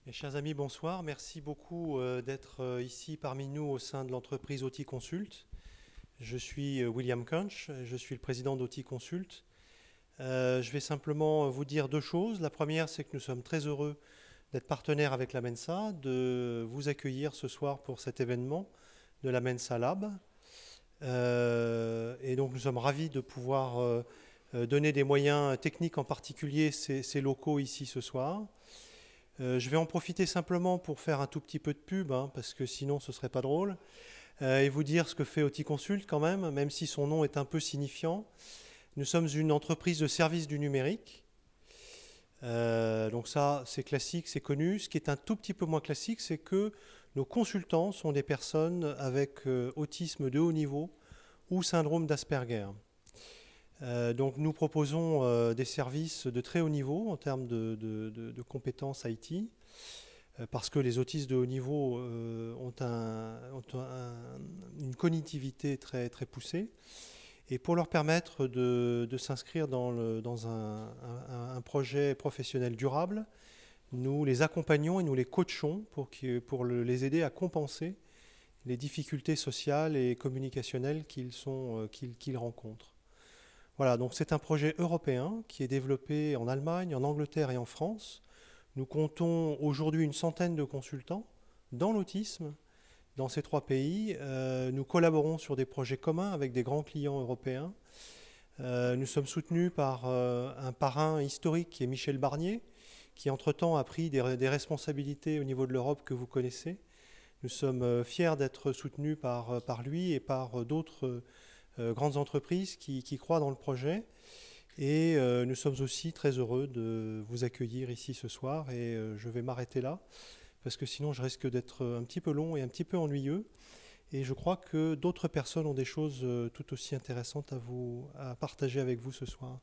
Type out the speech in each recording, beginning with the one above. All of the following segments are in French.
Mes chers amis, bonsoir. Merci beaucoup d'être ici parmi nous au sein de l'entreprise Auti Consult. Je suis William Kunch, je suis le président d'Auti Consult. Je vais simplement vous dire deux choses. La première, c'est que nous sommes très heureux d'être partenaires avec la Mensa, de vous accueillir ce soir pour cet événement de la Mensa Lab. Et donc nous sommes ravis de pouvoir donner des moyens techniques, en particulier ces locaux ici ce soir. Je vais en profiter simplement pour faire un tout petit peu de pub, parce que sinon ce ne serait pas drôle, et vous dire ce que fait Auti Consult quand même si son nom est un peu signifiant. Nous sommes une entreprise de services du numérique. Donc ça, c'est classique, c'est connu. Ce qui est un tout petit peu moins classique, c'est que nos consultants sont des personnes avec autisme de haut niveau ou syndrome d'Asperger. Donc nous proposons des services de très haut niveau en termes de compétences IT, parce que les autistes de haut niveau ont une cognitivité très, très poussée. Et pour leur permettre de s'inscrire dans un projet professionnel durable, nous les accompagnons et nous les coachons pour les aider à compenser les difficultés sociales et communicationnelles qu'ils rencontrent. Voilà, donc c'est un projet européen qui est développé en Allemagne, en Angleterre et en France. Nous comptons aujourd'hui une centaine de consultants dans l'autisme dans ces trois pays. Nous collaborons sur des projets communs avec des grands clients européens. Nous sommes soutenus par un parrain historique qui est Michel Barnier, qui entre-temps a pris des responsabilités au niveau de l'Europe que vous connaissez. Nous sommes fiers d'être soutenus par lui et par d'autres grandes entreprises qui croient dans le projet. Et nous sommes aussi très heureux de vous accueillir ici ce soir. Et je vais m'arrêter là, parce que sinon je risque d'être un petit peu long et un petit peu ennuyeux. Et je crois que d'autres personnes ont des choses tout aussi intéressantes à partager avec vous ce soir.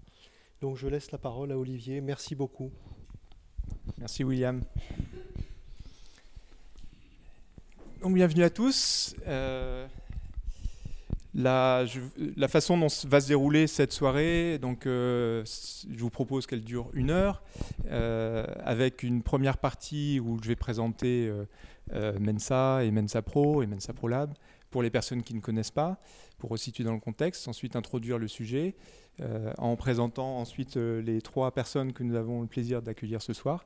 Donc je laisse la parole à Olivier. Merci beaucoup. Merci William. Donc bienvenue à tous. La façon dont va se dérouler cette soirée, donc, je vous propose qu'elle dure 1 heure, avec une première partie où je vais présenter Mensa et Mensa Pro et Mensa Pro Lab pour les personnes qui ne connaissent pas, pour resituer dans le contexte, ensuite introduire le sujet, en présentant ensuite les 3 personnes que nous avons le plaisir d'accueillir ce soir.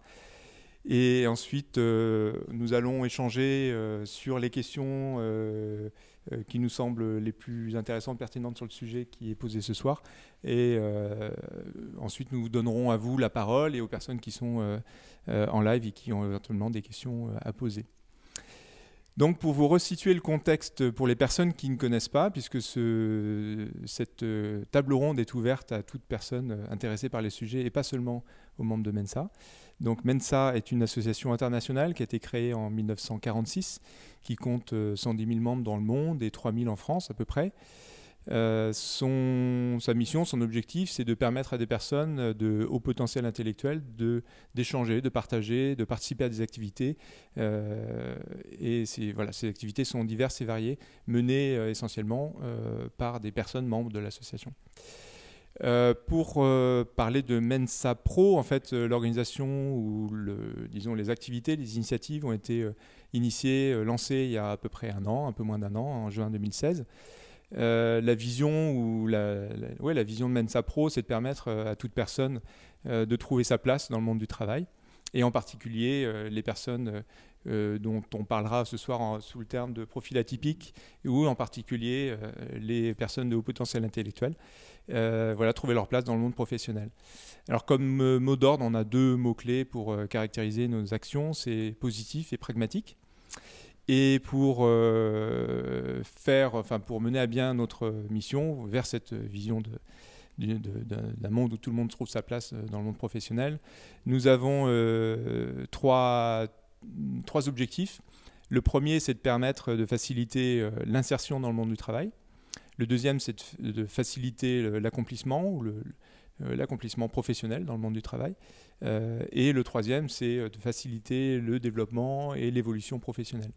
Et ensuite, nous allons échanger sur les questions qui nous semblent les plus intéressantes, pertinentes sur le sujet qui est posé ce soir. Et ensuite, nous donnerons à vous la parole et aux personnes qui sont en live et qui ont éventuellement des questions à poser. Donc, pour vous resituer le contexte pour les personnes qui ne connaissent pas, puisque cette table ronde est ouverte à toute personne intéressée par les sujets et pas seulement aux membres de Mensa. Donc, Mensa est une association internationale qui a été créée en 1946, qui compte 110 000 membres dans le monde et 3 000 en France à peu près. Sa mission, son objectif, c'est de permettre à des personnes de haut potentiel intellectuel d'échanger, de partager, de participer à des activités. Et ces activités sont diverses et variées, menées essentiellement par des personnes membres de l'association. Pour parler de Mensa Pro, en fait, l'organisation ou disons les activités, les initiatives ont été initiées, lancées il y a à peu près 1 an, un peu moins d'1 an, en juin 2016. La vision de Mensa Pro, c'est de permettre à toute personne de trouver sa place dans le monde du travail, et en particulier les personnes dont on parlera ce soir sous le terme de profil atypique, ou en particulier les personnes de haut potentiel intellectuel, trouver leur place dans le monde professionnel. Alors comme mot d'ordre, on a 2 mots-clés pour caractériser nos actions, c'est positif et pragmatique. Et pour mener à bien notre mission vers cette vision d'un monde où tout le monde trouve sa place dans le monde professionnel, nous avons 3 objectifs. Le premier, c'est de permettre de faciliter l'insertion dans le monde du travail. Le deuxième, c'est de faciliter l'accomplissement ou l'accomplissement professionnel dans le monde du travail. Et le troisième, c'est de faciliter le développement et l'évolution professionnelle.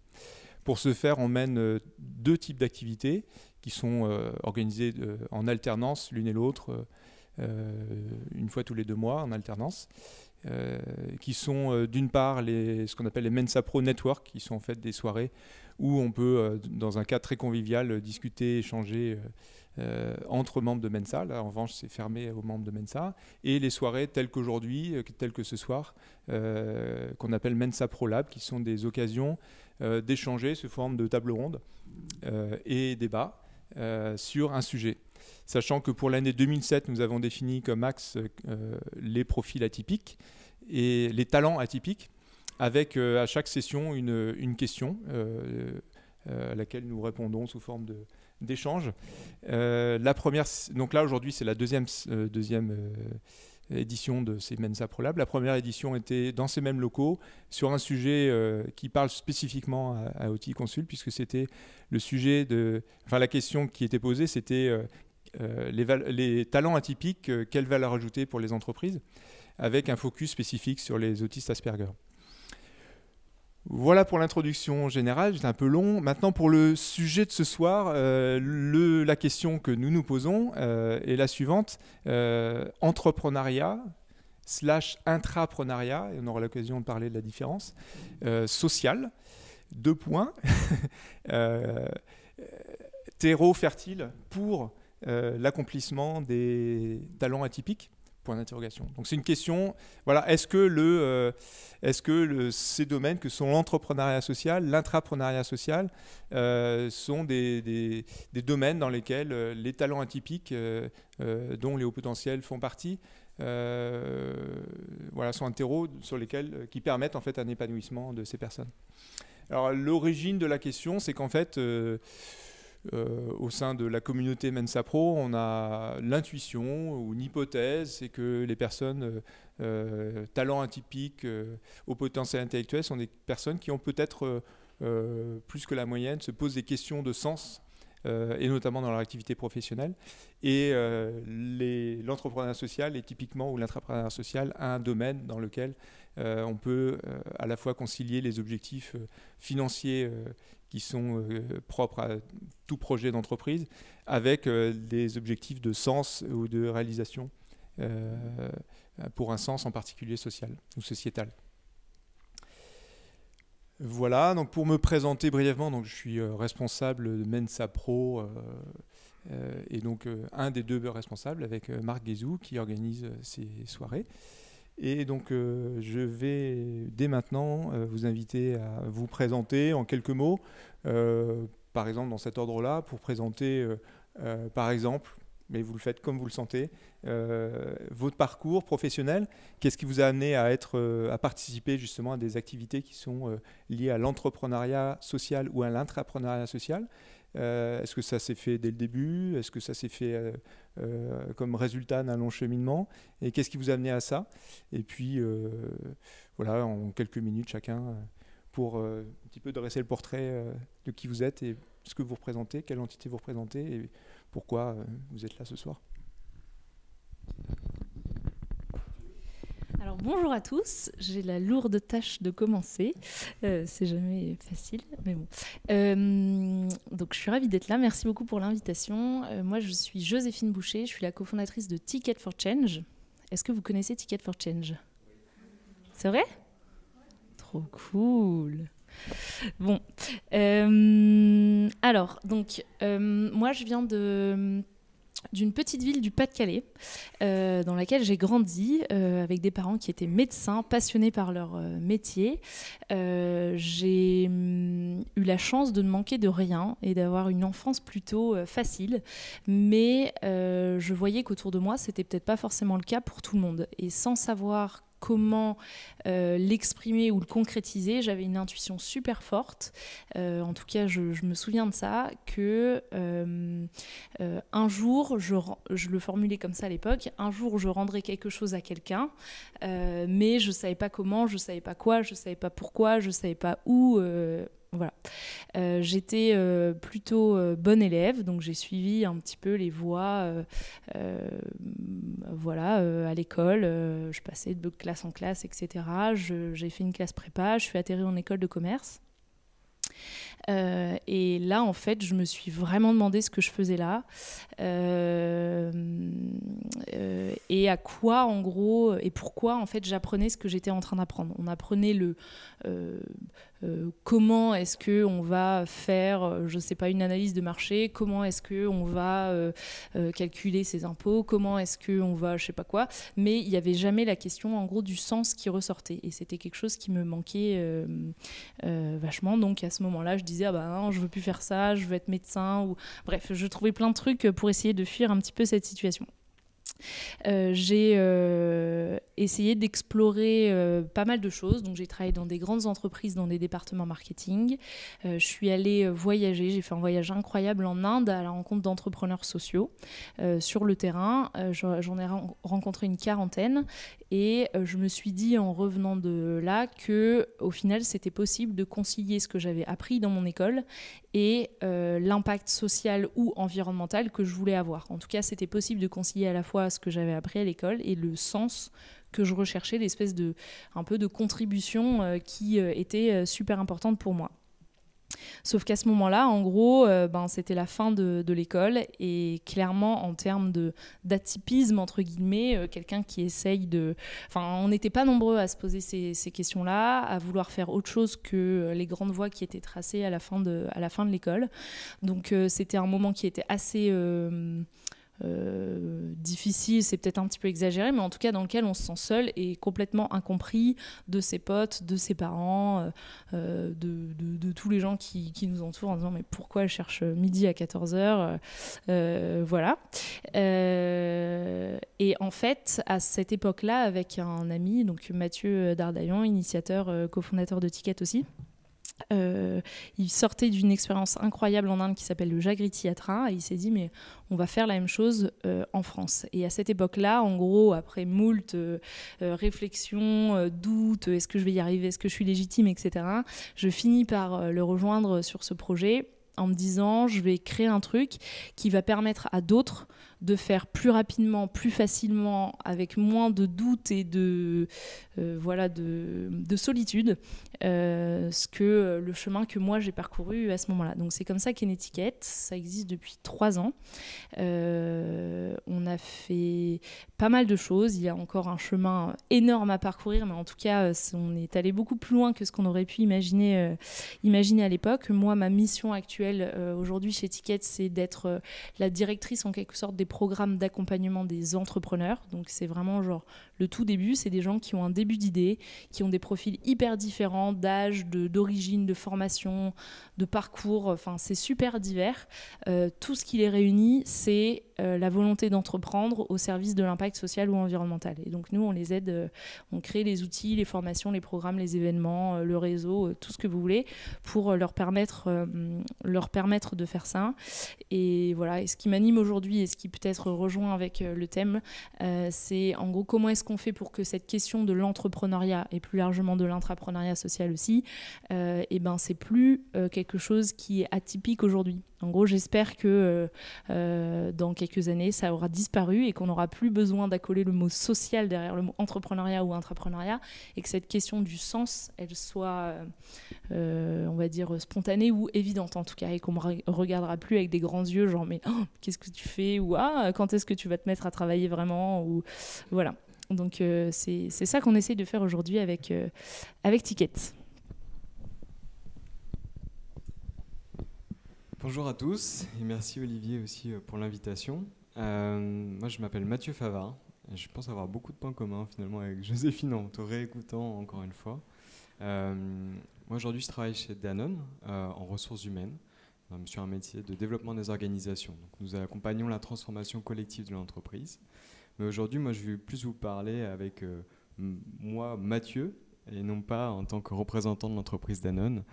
Pour ce faire, on mène 2 types d'activités qui sont organisées en alternance l'une et l'autre une fois tous les 2 mois en alternance, qui sont d'une part ce qu'on appelle les Mensa Pro Network, qui sont en fait des soirées où on peut, dans un cadre très convivial, discuter, échanger entre membres de Mensa. Là, en revanche, c'est fermé aux membres de Mensa. Et les soirées telles qu'aujourd'hui, telles que ce soir, qu'on appelle Mensa Pro Lab, qui sont des occasions d'échanger sous forme de table ronde et débat sur un sujet. Sachant que pour l'année 2007, nous avons défini comme axe les profils atypiques et les talents atypiques, avec à chaque session une question à laquelle nous répondons sous forme d'échange. La première, donc là aujourd'hui c'est la deuxième édition de ces Mensa Pro Lab. La première édition était dans ces mêmes locaux sur un sujet qui parle spécifiquement à OTI Consult, puisque c'était le sujet la question qui était posée, c'était les talents atypiques, quelle valeur ajoutée pour les entreprises, avec un focus spécifique sur les autistes Asperger. Voilà pour l'introduction générale, j'étais un peu long. Maintenant pour le sujet de ce soir, la question que nous nous posons est la suivante. Entrepreneuriat / intrapreneuriat, et on aura l'occasion de parler de la différence, social, 2 points, terreau fertile pour l'accomplissement des talents atypiques. Point d'interrogation. Donc c'est une question, voilà, est-ce que ces domaines que sont l'entrepreneuriat social, l'intrapreneuriat social, sont des domaines dans lesquels les talents atypiques, dont les hauts potentiels font partie, sont un terreau sur lesquels qui permettent en fait un épanouissement de ces personnes. Alors l'origine de la question, c'est qu'en fait au sein de la communauté Mensa Pro, on a l'intuition ou une hypothèse, c'est que les personnes talents atypiques, au potentiel intellectuel, sont des personnes qui ont peut-être plus que la moyenne, se posent des questions de sens, et notamment dans leur activité professionnelle. Et l'entrepreneuriat social est typiquement, ou l'intrapreneuriat social, un domaine dans lequel on peut à la fois concilier les objectifs financiers qui sont propres à tout projet d'entreprise, avec des objectifs de sens ou de réalisation pour un sens en particulier social ou sociétal. Voilà, donc pour me présenter brièvement, donc je suis responsable de Mensa Pro et donc un des 2 responsables avec Marc Guézou qui organise ces soirées. Et donc je vais dès maintenant vous inviter à vous présenter en quelques mots, par exemple dans cet ordre-là, pour présenter par exemple, mais vous le faites comme vous le sentez, votre parcours professionnel. Qu'est-ce qui vous a amené à participer justement à des activités qui sont liées à l'entrepreneuriat social ou à l'intrapreneuriat social? Est-ce que ça s'est fait dès le début? Est-ce que ça s'est fait comme résultat d'un long cheminement? Et qu'est-ce qui vous a amené à ça? Et puis, voilà, en quelques minutes chacun, pour un petit peu dresser le portrait de qui vous êtes et ce que vous représentez, quelle entité vous représentez et pourquoi vous êtes là ce soir. Alors bonjour à tous, j'ai la lourde tâche de commencer, c'est jamais facile, mais bon. Donc je suis ravie d'être là, merci beaucoup pour l'invitation. Moi je suis Joséphine Boucher, je suis la cofondatrice de Ticket for Change. Est-ce que vous connaissez Ticket for Change? C'est vrai? Trop cool. Bon, alors donc moi je viens d'une petite ville du Pas-de-Calais dans laquelle j'ai grandi avec des parents qui étaient médecins, passionnés par leur métier. J'ai eu la chance de ne manquer de rien et d'avoir une enfance plutôt facile, mais je voyais qu'autour de moi, c'était peut-être pas forcément le cas pour tout le monde. Et sans savoir comment l'exprimer ou le concrétiser, j'avais une intuition super forte, en tout cas je me souviens de ça, que un jour, je le formulais comme ça à l'époque, un jour je rendrais quelque chose à quelqu'un, mais je ne savais pas comment, je ne savais pas quoi, je ne savais pas pourquoi, je ne savais pas où. Voilà. J'étais plutôt bonne élève, donc j'ai suivi un petit peu les voies à l'école. Je passais de classe en classe, etc. J'ai fait une classe prépa, je suis atterrie en école de commerce. Et là, en fait, je me suis vraiment demandé ce que je faisais là et à quoi, en gros, et pourquoi, en fait, j'apprenais ce que j'étais en train d'apprendre. On apprenait comment est-ce qu'on va faire, je ne sais pas, une analyse de marché, comment est-ce qu'on va calculer ses impôts, comment est-ce qu'on va, je ne sais pas quoi, mais il n'y avait jamais la question, en gros, du sens qui ressortait. Et c'était quelque chose qui me manquait vachement. Donc, à ce moment-là, je disais, ah bah non, je ne veux plus faire ça, je veux être médecin. Ou... Bref, je trouvais plein de trucs pour essayer de fuir un petit peu cette situation. J'ai essayé d'explorer pas mal de choses. Donc, j'ai travaillé dans des grandes entreprises, dans des départements marketing. Je suis allée voyager. J'ai fait un voyage incroyable en Inde à la rencontre d'entrepreneurs sociaux sur le terrain. J'en ai rencontré une quarantaine. Et je me suis dit en revenant de là qu'au final, c'était possible de concilier ce que j'avais appris dans mon école et l'impact social ou environnemental que je voulais avoir. En tout cas, c'était possible de concilier à la fois ce que j'avais appris à l'école et le sens que je recherchais, l'espèce de un peu de contribution qui était super importante pour moi. Sauf qu'à ce moment-là, en gros, c'était la fin de l'école et clairement, en termes d'atypisme, entre guillemets, quelqu'un qui essaye de... Enfin, on n'était pas nombreux à se poser ces questions-là, à vouloir faire autre chose que les grandes voies qui étaient tracées à la fin de l'école. Donc, c'était un moment qui était assez... difficile, c'est peut-être un petit peu exagéré, mais en tout cas dans lequel on se sent seul et complètement incompris de ses potes, de ses parents, de tous les gens qui nous entourent en disant mais pourquoi elle cherche midi à 14h voilà. Et en fait, à cette époque-là, avec un ami, donc Mathieu Dardaillon, initiateur, cofondateur de Ticket aussi, il sortait d'une expérience incroyable en Inde qui s'appelle le Jagriti Yatra et il s'est dit mais on va faire la même chose en France. Et à cette époque-là, en gros, après moult réflexions, doutes, est-ce que je vais y arriver, est-ce que je suis légitime, etc., je finis par le rejoindre sur ce projet en me disant je vais créer un truc qui va permettre à d'autres de faire plus rapidement, plus facilement, avec moins de doutes et de solitude, le chemin que moi j'ai parcouru à ce moment-là. Donc c'est comme ça qu'est Ticket. Ça existe depuis 3 ans. On a fait pas mal de choses. Il y a encore un chemin énorme à parcourir, mais en tout cas, on est allé beaucoup plus loin que ce qu'on aurait pu imaginer à l'époque. Moi, ma mission actuelle aujourd'hui chez Ticket, c'est d'être la directrice en quelque sorte des programmes d'accompagnement des entrepreneurs. Donc c'est vraiment genre le tout début, c'est des gens qui ont un début d'idée, qui ont des profils hyper différents d'âge, d'origine, de formation, de parcours, enfin c'est super divers. Tout ce qui les réunit, c'est la volonté d'entreprendre au service de l'impact social ou environnemental. Et donc nous, on les aide, on crée les outils, les formations, les programmes, les événements, le réseau, tout ce que vous voulez, pour leur permettre de faire ça. Et voilà, et ce qui m'anime aujourd'hui et ce qui peut-être rejoint avec le thème, c'est en gros comment est-ce qu'on fait pour que cette question de l'entrepreneuriat et plus largement de l'intrapreneuriat social aussi, c'est plus quelque chose qui est atypique aujourd'hui. En gros, j'espère que dans quelques années, ça aura disparu et qu'on n'aura plus besoin d'accoler le mot social derrière le mot entrepreneuriat ou intrapreneuriat et que cette question du sens, elle soit, on va dire, spontanée ou évidente en tout cas et qu'on ne me regardera plus avec des grands yeux genre mais qu'est-ce que tu fais ou quand est-ce que tu vas te mettre à travailler vraiment ou voilà. Donc c'est ça qu'on essaye de faire aujourd'hui avec Ticket. Bonjour à tous et merci Olivier aussi pour l'invitation. Moi je m'appelle Mathieu Favard et je pense avoir beaucoup de points communs finalement avec Joséphine en te réécoutant encore une fois. Moi aujourd'hui je travaille chez Danone en ressources humaines sur un métier de développement des organisations. Donc, nous accompagnons la transformation collective de l'entreprise. Mais aujourd'hui moi je vais plus vous parler avec moi Mathieu et non pas en tant que représentant de l'entreprise Danone.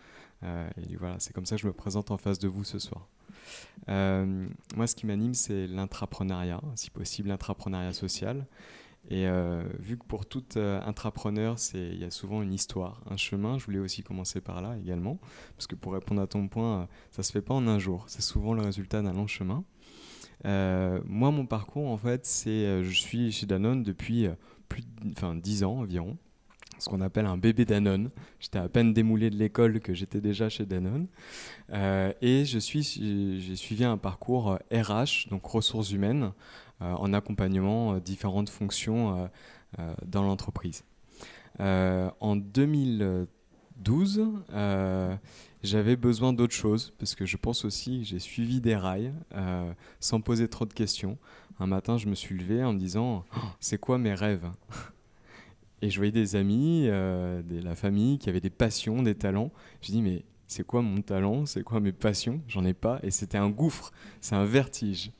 Et voilà, c'est comme ça que je me présente en face de vous ce soir. Moi, ce qui m'anime, c'est l'intrapreneuriat, si possible l'intrapreneuriat social. Et vu que pour tout intrapreneur, il y a souvent une histoire, un chemin, je voulais aussi commencer par là également, parce que pour répondre à ton point, ça ne se fait pas en un jour, c'est souvent le résultat d'un long chemin. Moi, mon parcours, en fait, je suis chez Danone depuis 10 ans environ. ce qu'on appelle un bébé Danone. J'étais à peine démoulé de l'école que j'étais déjà chez Danone. Et j'ai suivi un parcours RH, donc ressources humaines, en accompagnement différentes fonctions dans l'entreprise. En 2012, j'avais besoin d'autre chose, parce que je pense aussi que j'ai suivi des rails sans poser trop de questions. Un matin, je me suis levé en me disant oh, « c'est quoi mes rêves ?» Et je voyais des amis, la famille qui avaient des passions, des talents. Je dis mais c'est quoi mon talent? C'est quoi mes passions? J'en ai pas. Et c'était un gouffre, c'est un vertige.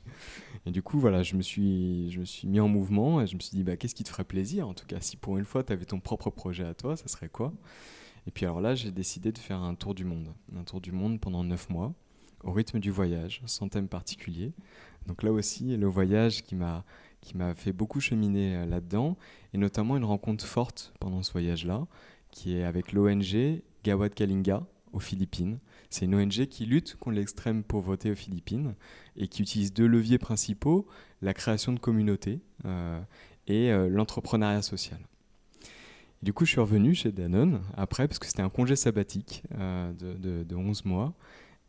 Et du coup, voilà, je me suis mis en mouvement et je me suis dit bah, qu'est-ce qui te ferait plaisir? En tout cas, si pour une fois, tu avais ton propre projet à toi, ça serait quoi? Et puis alors là, j'ai décidé de faire un tour du monde. Un tour du monde pendant 9 mois, au rythme du voyage, sans thème particulier. Donc là aussi, le voyage qui m'a fait beaucoup cheminer là-dedans, et notamment une rencontre forte pendant ce voyage-là, qui est avec l'ONG Gawad Kalinga aux Philippines. C'est une ONG qui lutte contre l'extrême pauvreté aux Philippines et qui utilise 2 leviers principaux, la création de communautés et l'entrepreneuriat social. Et du coup, je suis revenu chez Danone après, parce que c'était un congé sabbatique de 11 mois,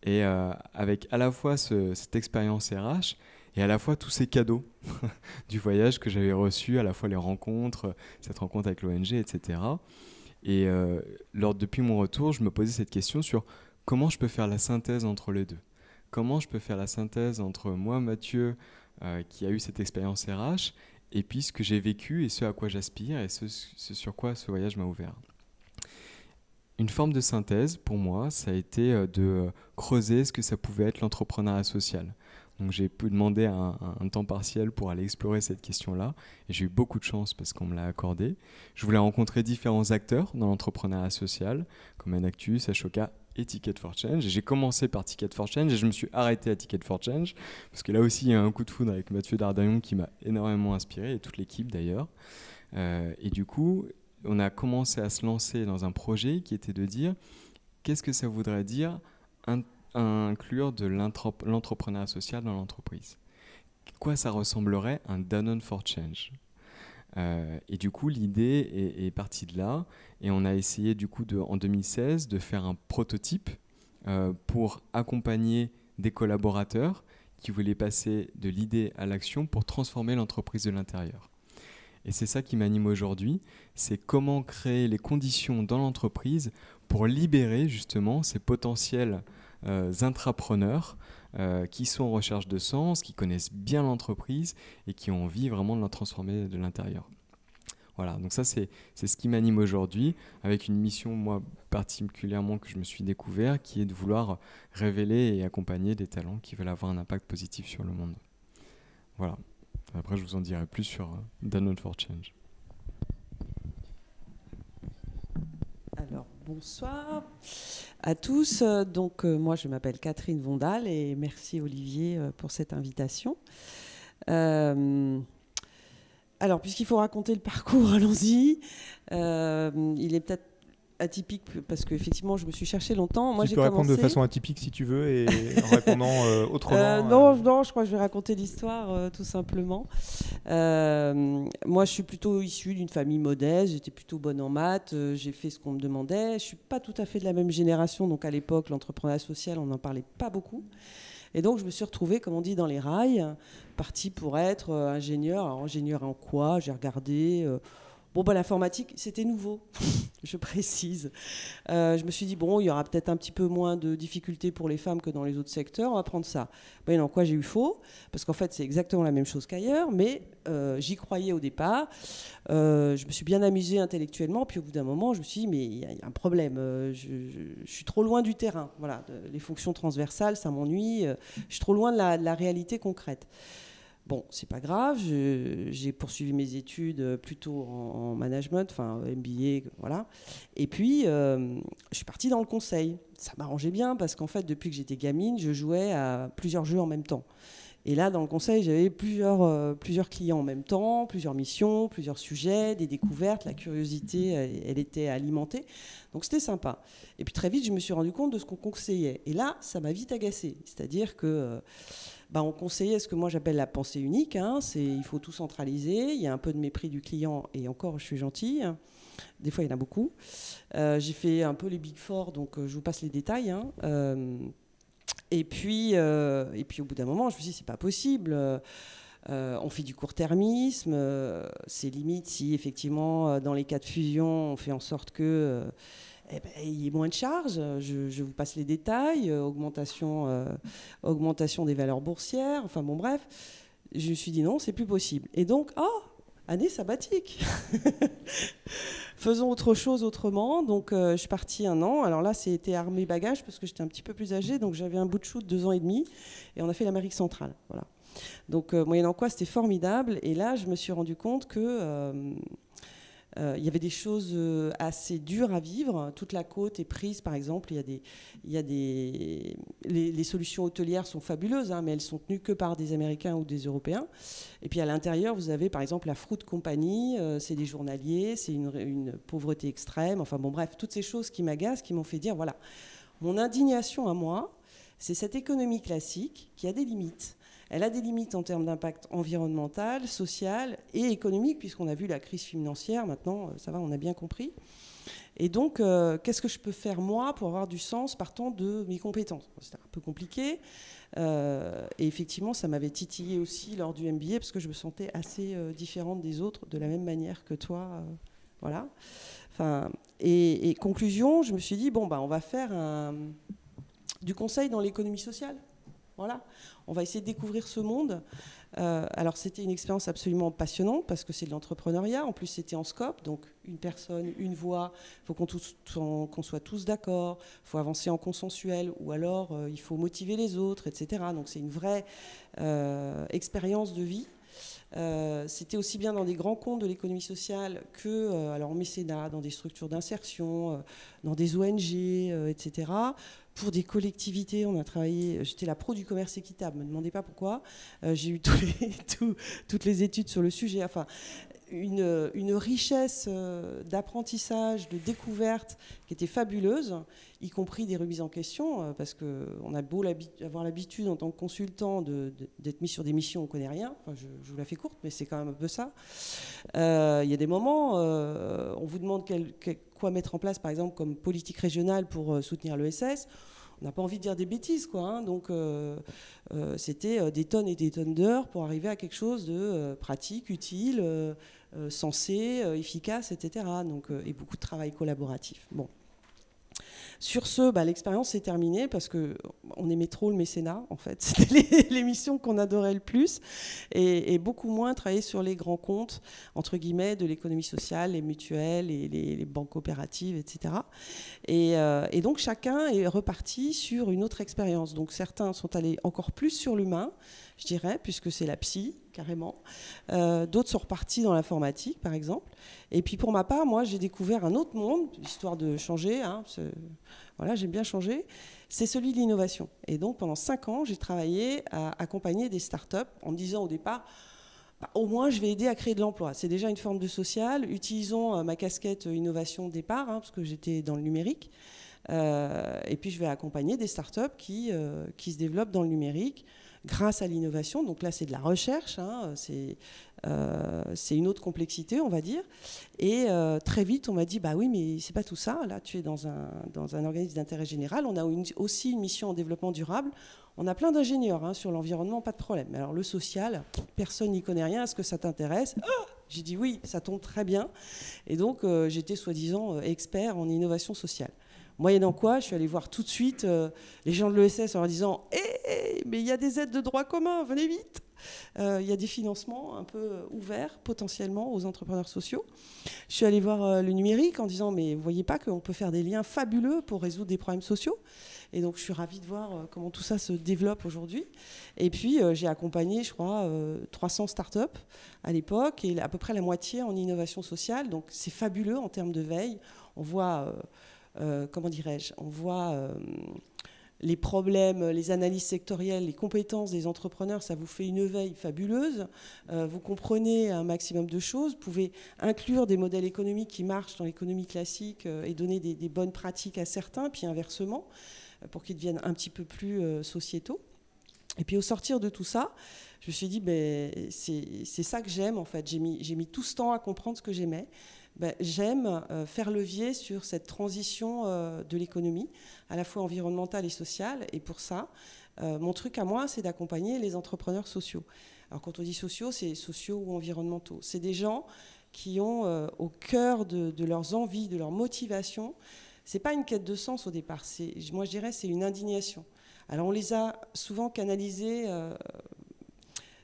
et avec à la fois cette expérience RH et à la fois tous ces cadeaux du voyage que j'avais reçus, à la fois les rencontres, cette rencontre avec l'ONG, etc. Et depuis mon retour, je me posais cette question sur comment je peux faire la synthèse entre les deux. Comment je peux faire la synthèse entre moi, Mathieu, qui a eu cette expérience RH, et puis ce que j'ai vécu et ce à quoi j'aspire et ce sur quoi ce voyage m'a ouvert. Une forme de synthèse, pour moi, ça a été de creuser ce que ça pouvait être l'entrepreneuriat social. Donc j'ai pu demander un temps partiel pour aller explorer cette question-là, et j'ai eu beaucoup de chance parce qu'on me l'a accordé. Je voulais rencontrer différents acteurs dans l'entrepreneuriat social, comme Enactus, Ashoka et Ticket for Change. Et j'ai commencé par Ticket for Change et je me suis arrêté à Ticket for Change, parce que là aussi il y a un coup de foudre avec Mathieu Dardaillon qui m'a énormément inspiré, et toute l'équipe d'ailleurs. Et du coup, on a commencé à se lancer dans un projet qui était de dire qu'est-ce que ça voudrait dire inclure de l'entrepreneuriat social dans l'entreprise. Quoi ça ressemblerait un Danone for Change? Et du coup, l'idée est partie de là, et on a essayé du coup en 2016 de faire un prototype pour accompagner des collaborateurs qui voulaient passer de l'idée à l'action pour transformer l'entreprise de l'intérieur. Et c'est ça qui m'anime aujourd'hui, c'est comment créer les conditions dans l'entreprise pour libérer justement ces potentiels intrapreneurs qui sont en recherche de sens, qui connaissent bien l'entreprise et qui ont envie vraiment de la transformer de l'intérieur. Voilà, donc ça c'est ce qui m'anime aujourd'hui, avec une mission, moi particulièrement que je me suis découvert, qui est de vouloir révéler et accompagner des talents qui veulent avoir un impact positif sur le monde. Voilà. Après, je vous en dirai plus sur Danone for Change. Alors, bonsoir à tous. Donc, moi, je m'appelle Catherine Vondal et merci Olivier pour cette invitation. Alors, puisqu'il faut raconter le parcours, allons-y. Il est peut-être atypique parce qu'effectivement, je me suis cherchée longtemps. Moi, tu peux répondre de façon atypique si tu veux et en répondant autrement. Non, je crois que je vais raconter l'histoire tout simplement. Moi, je suis plutôt issue d'une famille modeste. J'étais plutôt bonne en maths. J'ai fait ce qu'on me demandait. Je ne suis pas tout à fait de la même génération. Donc, à l'époque, l'entrepreneuriat social, on n'en parlait pas beaucoup. Et donc, je me suis retrouvée, comme on dit, dans les rails, partie pour être ingénieur. Alors, ingénieur en quoi? J'ai regardé. L'informatique, c'était nouveau, je précise. Je me suis dit, il y aura peut-être un petit peu moins de difficultés pour les femmes que dans les autres secteurs, on va prendre ça. En quoi j'ai eu faux? Parce qu'en fait, c'est exactement la même chose qu'ailleurs, mais j'y croyais au départ. Je me suis bien amusée intellectuellement, puis au bout d'un moment, je me suis dit, mais il y a un problème. Je suis trop loin du terrain. Voilà, les fonctions transversales, ça m'ennuie. Je suis trop loin de la réalité concrète. Bon, c'est pas grave, j'ai poursuivi mes études plutôt en management, enfin MBA, voilà. Et puis, je suis partie dans le conseil. Ça m'arrangeait bien parce qu'en fait, depuis que j'étais gamine, je jouais à plusieurs jeux en même temps. Et là, dans le conseil, j'avais plusieurs clients en même temps, plusieurs missions, plusieurs sujets, des découvertes. La curiosité, elle était alimentée. Donc, c'était sympa. Et puis, très vite, je me suis rendu compte de ce qu'on conseillait. Et là, ça m'a vite agacée. C'est-à-dire que on conseillait ce que moi j'appelle la pensée unique. Il faut tout centraliser. Il y a un peu de mépris du client, et encore, je suis gentille. Des fois, il y en a beaucoup. J'ai fait un peu les Big Four, donc je vous passe les détails. Et puis, au bout d'un moment, je me suis dit, c'est pas possible. On fait du court-termisme. C'est limite si, effectivement, dans les cas de fusion, on fait en sorte que... il y ait moins de charges. Je vous passe les détails. Augmentation des valeurs boursières. Enfin, bon, bref. Je me suis dit, non, c'est plus possible. Et donc, année sabbatique. Faisons autre chose autrement. Donc, je suis partie 1 an. Alors là, c'était armé bagage parce que j'étais un petit peu plus âgée. Donc, j'avais un bout de chou de 2 ans et demi. Et on a fait l'Amérique centrale. Voilà. Donc, moyennant quoi, c'était formidable. Et là, je me suis rendu compte que... il y avait des choses assez dures à vivre. Toute la côte est prise, par exemple. Les solutions hôtelières sont fabuleuses, mais elles sont tenues que par des Américains ou des Européens. Et puis à l'intérieur, vous avez par exemple la Fruit Company, c'est des journaliers, c'est une pauvreté extrême. Enfin bon, bref, toutes ces choses qui m'agacent, qui m'ont fait dire, voilà, mon indignation à moi, c'est cette économie classique qui a des limites. Elle a des limites en termes d'impact environnemental, social et économique, puisqu'on a vu la crise financière, maintenant, ça va, on a bien compris. Et donc, qu'est-ce que je peux faire, moi, pour avoir du sens partant de mes compétences ? C'était un peu compliqué. Et effectivement, ça m'avait titillé aussi lors du MBA, parce que je me sentais assez différente des autres, de la même manière que toi. Voilà. Enfin, et conclusion, je me suis dit, on va faire du conseil dans l'économie sociale. Voilà, on va essayer de découvrir ce monde. Alors, c'était une expérience absolument passionnante parce que c'est de l'entrepreneuriat. En plus, c'était en scope, donc une personne, une voix. Il faut qu'on soit tous d'accord. Il faut avancer en consensuel ou alors il faut motiver les autres, etc. Donc, c'est une vraie expérience de vie. C'était aussi bien dans des grands comptes de l'économie sociale que en mécénat, dans des structures d'insertion, dans des ONG, etc. Pour des collectivités, on a travaillé. J'étais la pro du commerce équitable, ne me demandez pas pourquoi. J'ai eu toutes les études sur le sujet. Enfin, une richesse d'apprentissage, de découverte qui était fabuleuse, y compris des remises en question, parce qu'on a beau avoir l'habitude en tant que consultant d'être mis sur des missions où on ne connaît rien. Enfin, je vous la fais courte, mais c'est quand même un peu ça. Il y a des moments, on vous demande quoi mettre en place, par exemple, comme politique régionale pour soutenir l'ESS. On n'a pas envie de dire des bêtises, quoi. Donc, c'était des tonnes et des tonnes d'heures pour arriver à quelque chose de pratique, utile, sensé, efficace, etc. Donc, et beaucoup de travail collaboratif. Bon. Sur ce, l'expérience s'est terminée parce qu'on aimait trop le mécénat, en fait. C'était l'émission qu'on adorait le plus. Et beaucoup moins travailler sur les grands comptes, entre guillemets, de l'économie sociale, les mutuelles, les banques coopératives, etc. Et donc, chacun est reparti sur une autre expérience. Donc, certains sont allés encore plus sur l'humain, je dirais, puisque c'est la psy, carrément. D'autres sont repartis dans l'informatique, par exemple. Et puis, pour ma part, moi, j'ai découvert un autre monde, histoire de changer. Voilà, j'aime bien changer. C'est celui de l'innovation. Et donc, pendant 5 ans, j'ai travaillé à accompagner des startups en me disant au départ, au moins, je vais aider à créer de l'emploi. C'est déjà une forme de social. Utilisons ma casquette innovation de départ, parce que j'étais dans le numérique. Et puis, je vais accompagner des startups qui se développent dans le numérique grâce à l'innovation. Donc là, c'est de la recherche. C'est une autre complexité, on va dire. Et très vite, on m'a dit, oui, mais c'est pas tout ça. Là, tu es dans un organisme d'intérêt général. On a aussi une mission en développement durable. On a plein d'ingénieurs sur l'environnement, pas de problème. Mais alors le social, personne n'y connaît rien. Est-ce que ça t'intéresse ? J'ai dit oui, ça tombe très bien. Et donc, j'étais soi-disant expert en innovation sociale. Moyennant quoi, je suis allée voir tout de suite les gens de l'ESS en leur disant mais il y a des aides de droit commun, venez vite. Il y a des financements un peu ouverts potentiellement aux entrepreneurs sociaux. Je suis allée voir le numérique en disant mais vous voyez pas qu'on peut faire des liens fabuleux pour résoudre des problèmes sociaux. Et donc je suis ravie de voir comment tout ça se développe aujourd'hui. Et puis j'ai accompagné, je crois, 300 startups à l'époque et à peu près la moitié en innovation sociale. Donc c'est fabuleux en termes de veille. On voit comment dirais-je, on voit les problèmes, les analyses sectorielles, les compétences des entrepreneurs, ça vous fait une veille fabuleuse. Vous comprenez un maximum de choses, vous pouvez inclure des modèles économiques qui marchent dans l'économie classique et donner des bonnes pratiques à certains, puis inversement, pour qu'ils deviennent un petit peu plus sociétaux. Et puis au sortir de tout ça, je me suis dit, c'est ça que j'aime en fait. J'ai mis tout ce temps à comprendre ce que j'aimais. J'aime faire levier sur cette transition de l'économie, à la fois environnementale et sociale. Et pour ça, mon truc à moi, c'est d'accompagner les entrepreneurs sociaux. Alors quand on dit sociaux, c'est sociaux ou environnementaux. C'est des gens qui ont au cœur de leurs envies, de leurs motivations. C'est pas une quête de sens au départ. Moi, je dirais, c'est une indignation. Alors on les a souvent canalisés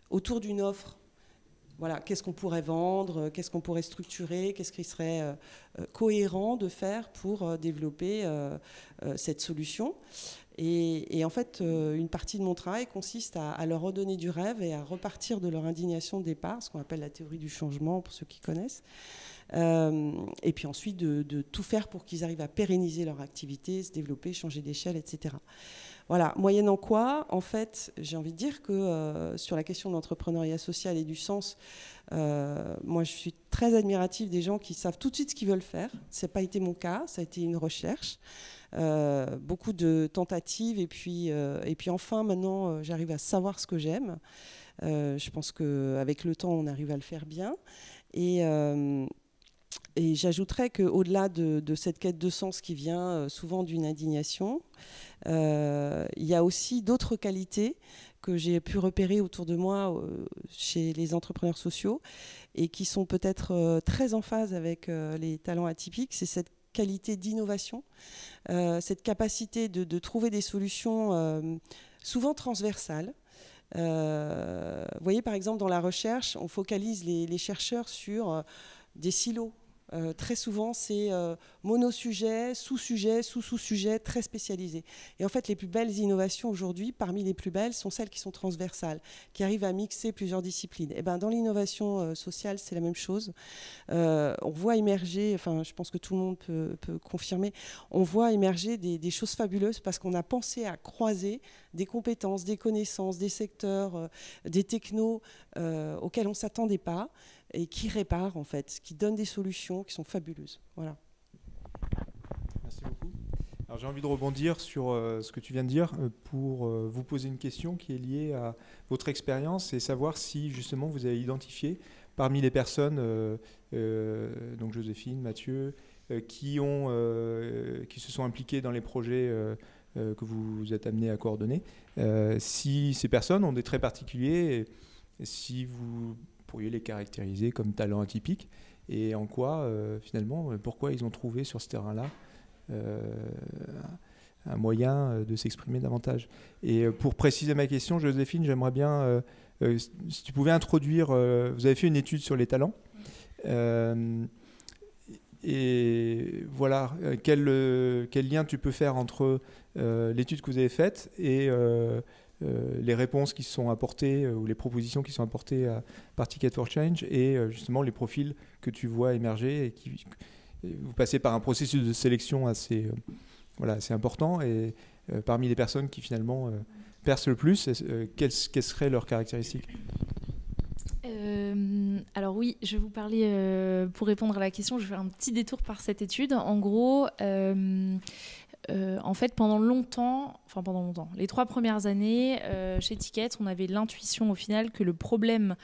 autour d'une offre. Voilà, qu'est-ce qu'on pourrait vendre, qu'est-ce qu'on pourrait structurer, qu'est-ce qui serait cohérent de faire pour développer cette solution. Et en fait, une partie de mon travail consiste à leur redonner du rêve et à repartir de leur indignation de départ, ce qu'on appelle la théorie du changement, pour ceux qui connaissent. Et puis ensuite, de tout faire pour qu'ils arrivent à pérenniser leur activité, se développer, changer d'échelle, etc. Voilà, moyennant quoi, en fait, j'ai envie de dire que sur la question de l'entrepreneuriat social et du sens, moi je suis très admirative des gens qui savent tout de suite ce qu'ils veulent faire. Ça n'a pas été mon cas, ça a été une recherche, beaucoup de tentatives, et puis enfin maintenant j'arrive à savoir ce que j'aime. Je pense qu'avec le temps on arrive à le faire bien. Et j'ajouterais qu'au-delà de cette quête de sens qui vient souvent d'une indignation, il y a aussi d'autres qualités que j'ai pu repérer autour de moi chez les entrepreneurs sociaux et qui sont peut-être très en phase avec les talents atypiques. C'est cette qualité d'innovation, cette capacité de trouver des solutions souvent transversales. Vous voyez, par exemple, dans la recherche, on focalise les chercheurs sur des silos. Très souvent, c'est monosujet, sous-sujet, sous-sous-sujet, très spécialisé. Et en fait, les plus belles innovations aujourd'hui, parmi les plus belles, sont celles qui sont transversales, qui arrivent à mixer plusieurs disciplines. Et dans l'innovation sociale, c'est la même chose. On voit émerger, enfin, je pense que tout le monde peut confirmer, on voit émerger des choses fabuleuses parce qu'on a pensé à croiser des compétences, des connaissances, des secteurs, des technos auxquels on ne s'attendait pas, et qui réparent en fait, qui donnent des solutions qui sont fabuleuses. Voilà. Merci beaucoup. Alors j'ai envie de rebondir sur ce que tu viens de dire pour vous poser une question qui est liée à votre expérience et savoir si justement vous avez identifié parmi les personnes, donc Joséphine, Mathieu, qui se sont impliquées dans les projets que vous êtes amenés à coordonner, si ces personnes ont des traits particuliers et si vous pourriez les caractériser comme talents atypiques et en quoi, finalement, pourquoi ils ont trouvé sur ce terrain-là un moyen de s'exprimer davantage. Et pour préciser ma question, Joséphine, j'aimerais bien, si tu pouvais introduire, vous avez fait une étude sur les talents, et voilà, quel lien tu peux faire entre l'étude que vous avez faite et les réponses qui sont apportées ou les propositions qui sont apportées par Ticket for Change et justement les profils que tu vois émerger et vous passez par un processus de sélection assez important et parmi les personnes qui finalement percent le plus, quelles seraient leurs caractéristiques ? Alors oui, je vais vous parler, pour répondre à la question, je vais faire un petit détour par cette étude. En gros, en fait, pendant longtemps, les 3 premières années, chez Ticket, on avait l'intuition au final que le problème,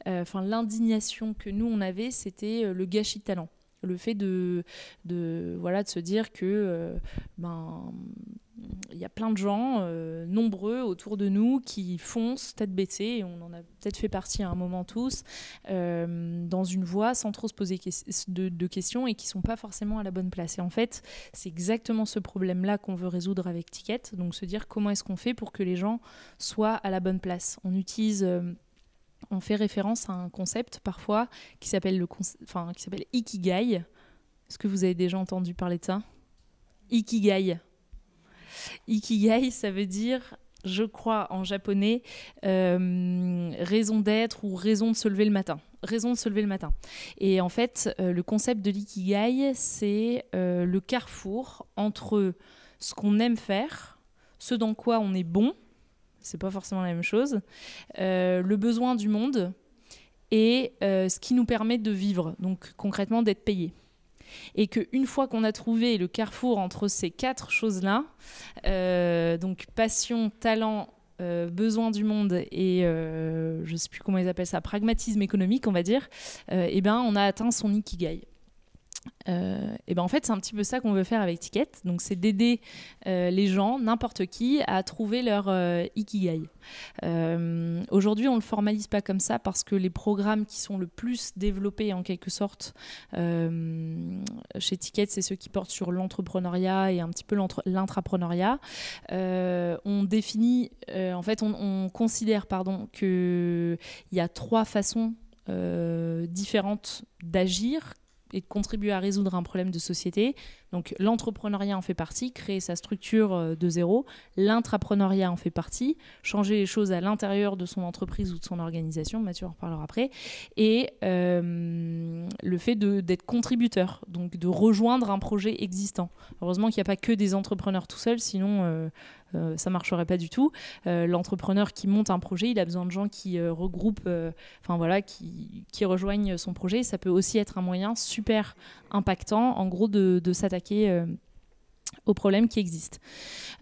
l'indignation que nous on avait, c'était le gâchis de talent. Le fait de se dire que il y a plein de gens nombreux autour de nous qui foncent tête baissée, et on en a peut-être fait partie à un moment tous, dans une voie sans trop se poser de questions et qui ne sont pas forcément à la bonne place. Et en fait, c'est exactement ce problème-là qu'on veut résoudre avec Ticket, donc se dire comment est-ce qu'on fait pour que les gens soient à la bonne place. On fait référence à un concept parfois qui s'appelle Ikigai. Est-ce que vous avez déjà entendu parler de ça ? Ikigai. Ikigai, ça veut dire, je crois en japonais, raison d'être ou raison de se lever le matin. Raison de se lever le matin. Et en fait, le concept de l'ikigai, c'est le carrefour entre ce qu'on aime faire, ce dans quoi on est bon, c'est pas forcément la même chose, le besoin du monde et ce qui nous permet de vivre, donc concrètement d'être payé. Et qu'une fois qu'on a trouvé le carrefour entre ces 4 choses-là, donc passion, talent besoin du monde et je ne sais plus comment ils appellent ça, pragmatisme économique, on va dire, et ben, on a atteint son ikigai. Et ben en fait c'est un petit peu ça qu'on veut faire avec Ticket, donc c'est d'aider les gens, n'importe qui, à trouver leur ikigai. Aujourd'hui on le formalise pas comme ça parce que les programmes qui sont le plus développés en quelque sorte chez Ticket, c'est ceux qui portent sur l'entrepreneuriat et un petit peu l'intrapreneuriat. On définit en fait on considère qu'il y a 3 façons différentes d'agir et de contribuer à résoudre un problème de société. Donc l'entrepreneuriat en fait partie, créer sa structure de zéro. L'intrapreneuriat en fait partie, changer les choses à l'intérieur de son entreprise ou de son organisation. Mathieu en reparlera après. Et le fait d'être contributeur, donc de rejoindre un projet existant. Heureusement qu'il n'y a pas que des entrepreneurs tout seuls, sinon ça ne marcherait pas du tout. L'entrepreneur qui monte un projet, il a besoin de gens qui regroupent, qui rejoignent son projet. Ça peut aussi être un moyen super impactant, en gros, de s'attaquer aux problèmes qui existent.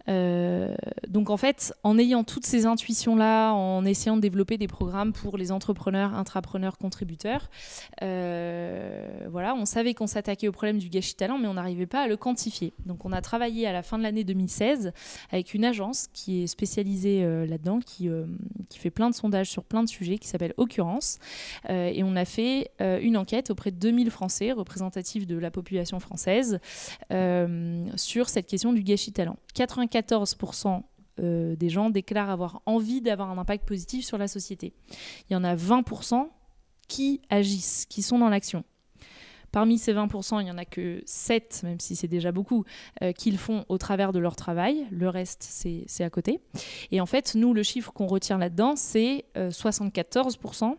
Donc en fait, en ayant toutes ces intuitions-là, en essayant de développer des programmes pour les entrepreneurs, intrapreneurs, contributeurs, on savait qu'on s'attaquait au problème du gâchis de talent, mais on n'arrivait pas à le quantifier. Donc on a travaillé à la fin de l'année 2016 avec une agence qui est spécialisée là-dedans, qui fait plein de sondages sur plein de sujets, qui s'appelle Occurrence. Et on a fait une enquête auprès de 2000 Français, représentatifs de la population française, sur cette question du gâchis de talent. 94% des gens déclarent avoir envie d'avoir un impact positif sur la société. Il y en a 20% qui agissent, qui sont dans l'action. Parmi ces 20%, il n'y en a que 7, même si c'est déjà beaucoup, qui le font au travers de leur travail. Le reste, c'est à côté. Et en fait, nous, le chiffre qu'on retient là-dedans, c'est 74%.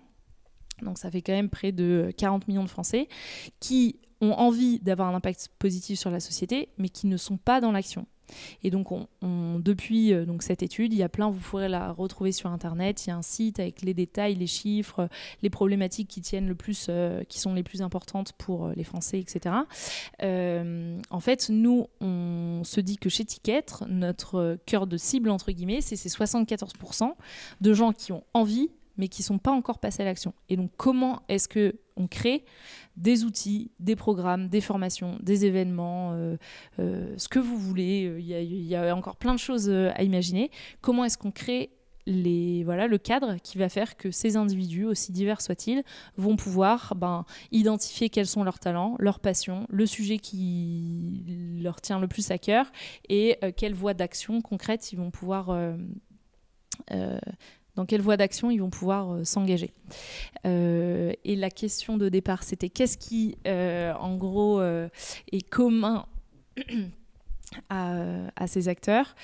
Donc ça fait quand même près de 40 millions de Français qui ont envie d'avoir un impact positif sur la société, mais qui ne sont pas dans l'action. Et donc, depuis cette étude, il y a plein, vous pourrez la retrouver sur Internet, il y a un site avec les détails, les chiffres, les problématiques qui tiennent le plus, qui sont les plus importantes pour les Français, etc. En fait, nous, on se dit que chez Ticket, notre cœur de cible, entre guillemets, c'est ces 74% de gens qui ont envie, mais qui ne sont pas encore passés à l'action. Et donc, comment est-ce qu'on crée des outils, des programmes, des formations, des événements, ce que vous voulez. Il y a encore plein de choses à imaginer. Comment est-ce qu'on crée le cadre qui va faire que ces individus, aussi divers soient-ils, vont pouvoir identifier quels sont leurs talents, leurs passions, le sujet qui leur tient le plus à cœur et quelle voie d'action concrète ils vont pouvoir... dans quelle voie d'action ils vont pouvoir s'engager. Et la question de départ, c'était qu'est-ce qui, en gros, est commun à ces acteurs.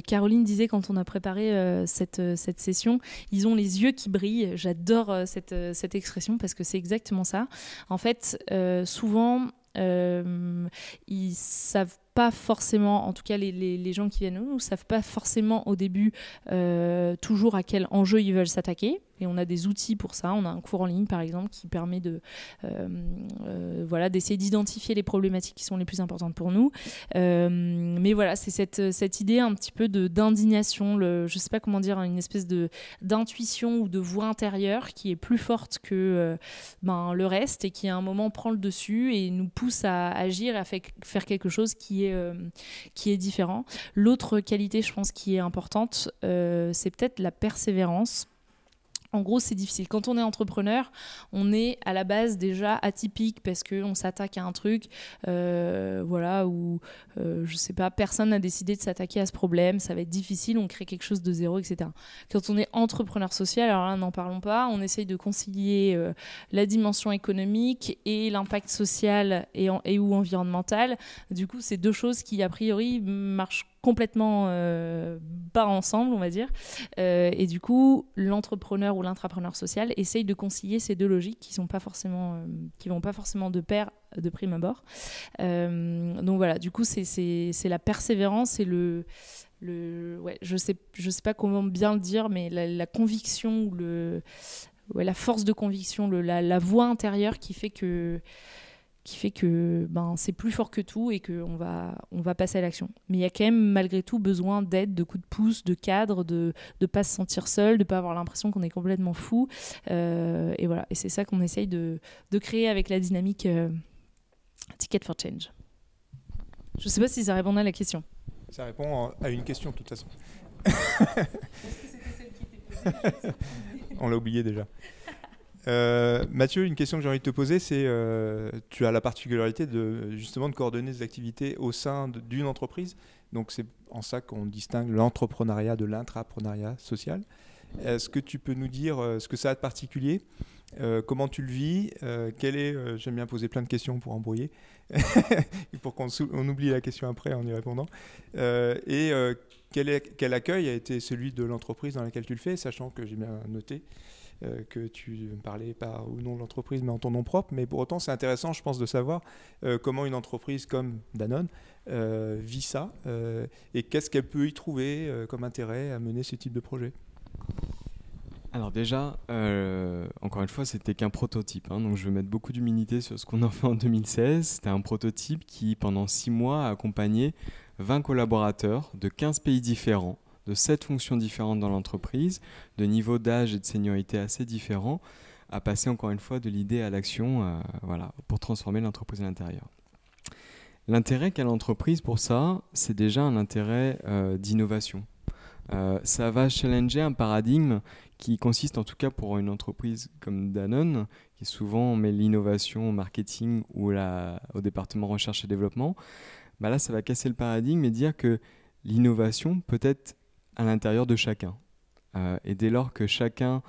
Caroline disait quand on a préparé cette session, ils ont les yeux qui brillent. J'adore cette expression parce que c'est exactement ça. En fait, souvent, ils savent pas forcément, en tout cas les gens qui viennent nous savent pas forcément au début toujours à quel enjeu ils veulent s'attaquer, et on a des outils pour ça. On a un cours en ligne par exemple qui permet d'essayer d'identifier les problématiques qui sont les plus importantes pour nous, mais voilà, c'est cette idée un petit peu d'indignation, je sais pas comment dire, une espèce d'intuition ou de voix intérieure qui est plus forte que le reste et qui à un moment prend le dessus et nous pousse à agir et à faire quelque chose qui est différent. L'autre qualité, je pense, qui est importante, c'est peut-être la persévérance. En gros, c'est difficile. Quand on est entrepreneur, on est à la base déjà atypique parce qu'on s'attaque à un truc où, je sais pas, personne n'a décidé de s'attaquer à ce problème, ça va être difficile, on crée quelque chose de zéro, etc. Quand on est entrepreneur social, alors là, n'en parlons pas, on essaye de concilier la dimension économique et l'impact social et ou environnemental. Du coup, c'est deux choses qui, a priori, marchent complètement pas ensemble, on va dire. Et du coup, l'entrepreneur ou l'intrapreneur social essaye de concilier ces deux logiques qui vont pas forcément de pair de prime abord. Donc voilà, du coup, c'est la persévérance et je sais pas comment bien le dire, mais la conviction ou la force de conviction, la voix intérieure qui fait que qui fait que c'est plus fort que tout et qu'on va passer à l'action. Mais il y a quand même malgré tout besoin d'aide, de coups de pouce, de cadre, de ne pas se sentir seul, de ne pas avoir l'impression qu'on est complètement fou. Et voilà, et c'est ça qu'on essaye de créer avec la dynamique Ticket for Change. Je ne sais pas si ça répondait à la question. Ça répond à une question de toute façon. Est-ce que c'était celle qui était posée? On l'a oublié déjà. Mathieu, une question que j'ai envie de te poser, c'est tu as la particularité de coordonner des activités au sein d'une entreprise. Donc c'est en ça qu'on distingue l'entrepreneuriat de l'intrapreneuriat social. Est-ce que tu peux nous dire ce que ça a de particulier, comment tu le vis, j'aime bien poser plein de questions pour embrouiller, pour qu'on oublie la question après en y répondant, quel accueil a été celui de l'entreprise dans laquelle tu le fais, sachant que j'ai bien noté que tu me parlais pas au nom de l'entreprise mais en ton nom propre, mais pour autant c'est intéressant je pense de savoir comment une entreprise comme Danone vit ça et qu'est-ce qu'elle peut y trouver comme intérêt à mener ce type de projet. Alors déjà, encore une fois, c'était qu'un prototype, hein, donc je vais mettre beaucoup d'humilité sur ce qu'on a fait en 2016. C'était un prototype qui, pendant 6 mois, a accompagné 20 collaborateurs de 15 pays différents, de 7 fonctions différentes dans l'entreprise, de niveaux d'âge et de seniorité assez différents, à passer encore une fois de l'idée à l'action pour transformer l'entreprise à l'intérieur. L'intérêt qu'a l'entreprise pour ça, c'est déjà un intérêt d'innovation. Ça va challenger un paradigme qui consiste, en tout cas pour une entreprise comme Danone, qui souvent met l'innovation au marketing ou au département recherche et développement. Là, ça va casser le paradigme et dire que l'innovation peut être à l'intérieur de chacun. Et dès lors que chacun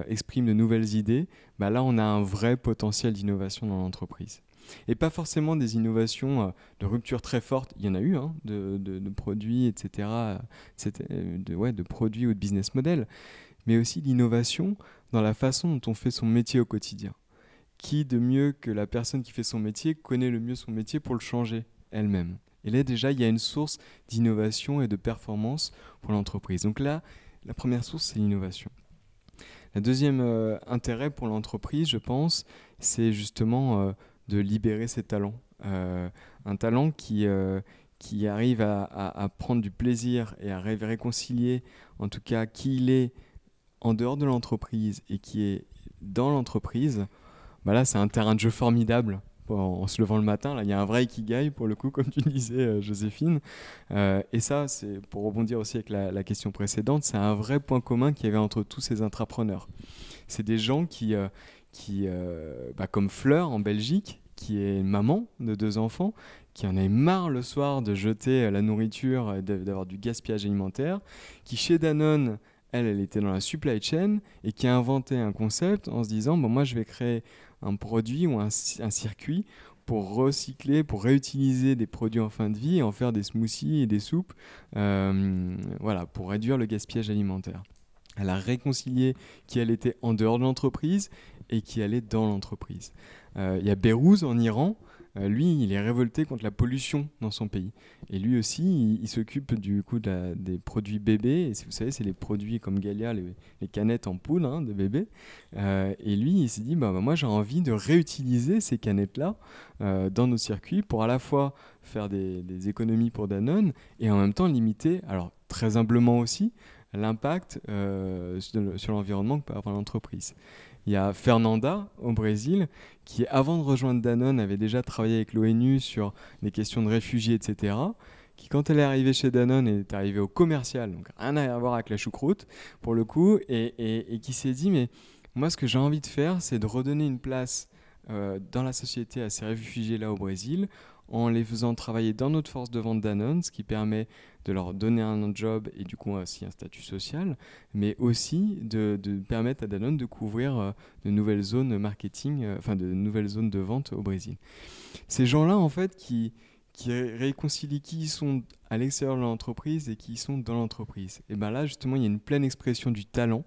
exprime de nouvelles idées, là, on a un vrai potentiel d'innovation dans l'entreprise. Et pas forcément des innovations de rupture très forte, il y en a eu, de produits, etc., de produits ou de business model, mais aussi l'innovation dans la façon dont on fait son métier au quotidien. Qui de mieux que la personne qui fait son métier connaît le mieux son métier pour le changer elle-même. Et là déjà, il y a une source d'innovation et de performance pour l'entreprise. Donc là, la première source, c'est l'innovation. Le deuxième intérêt pour l'entreprise, je pense, c'est justement de libérer ses talents. Un talent qui arrive à prendre du plaisir et à réconcilier, en tout cas, qui il est en dehors de l'entreprise et qui est dans l'entreprise, là, c'est un terrain de jeu formidable. En se levant le matin, là, il y a un vrai ikigai, pour le coup, comme tu disais, Joséphine. Et ça, c'est pour rebondir aussi avec la question précédente, c'est un vrai point commun qu'il y avait entre tous ces intrapreneurs. C'est des gens qui comme Fleur en Belgique, qui est maman de 2 enfants, qui en avait marre le soir de jeter la nourriture et d'avoir du gaspillage alimentaire, qui chez Danone, elle était dans la supply chain et qui a inventé un concept en se disant moi je vais créer un produit ou un circuit pour recycler, pour réutiliser des produits en fin de vie et en faire des smoothies et des soupes, pour réduire le gaspillage alimentaire. Elle a réconcilié qui elle était en dehors de l'entreprise et qui allait dans l'entreprise. Il y a Behrouz en Iran. Lui, il est révolté contre la pollution dans son pays. Et lui aussi, il s'occupe du coup des produits bébés. Et vous savez, c'est les produits comme Galia, les canettes en poudre de bébés. Et lui, il s'est dit, moi, j'ai envie de réutiliser ces canettes-là dans nos circuits pour à la fois faire des économies pour Danone et en même temps limiter, alors très humblement aussi, l'impact sur l'environnement que peut avoir l'entreprise. Il y a Fernanda au Brésil qui, avant de rejoindre Danone, avait déjà travaillé avec l'ONU sur les questions de réfugiés, etc. Qui, quand elle est arrivée chez Danone, est arrivée au commercial, donc rien à voir avec la choucroute, pour le coup, et qui s'est dit, mais moi, ce que j'ai envie de faire, c'est de redonner une place dans la société à ces réfugiés-là au Brésil, en les faisant travailler dans notre force de vente Danone, ce qui permet de leur donner un job et du coup aussi un statut social, mais aussi de permettre à Danone de couvrir de nouvelles zones marketing, de nouvelles zones de vente au Brésil. Ces gens-là, en fait, qui réconcilient qui sont à l'extérieur de l'entreprise et qui sont dans l'entreprise. Et bien là, justement, il y a une pleine expression du talent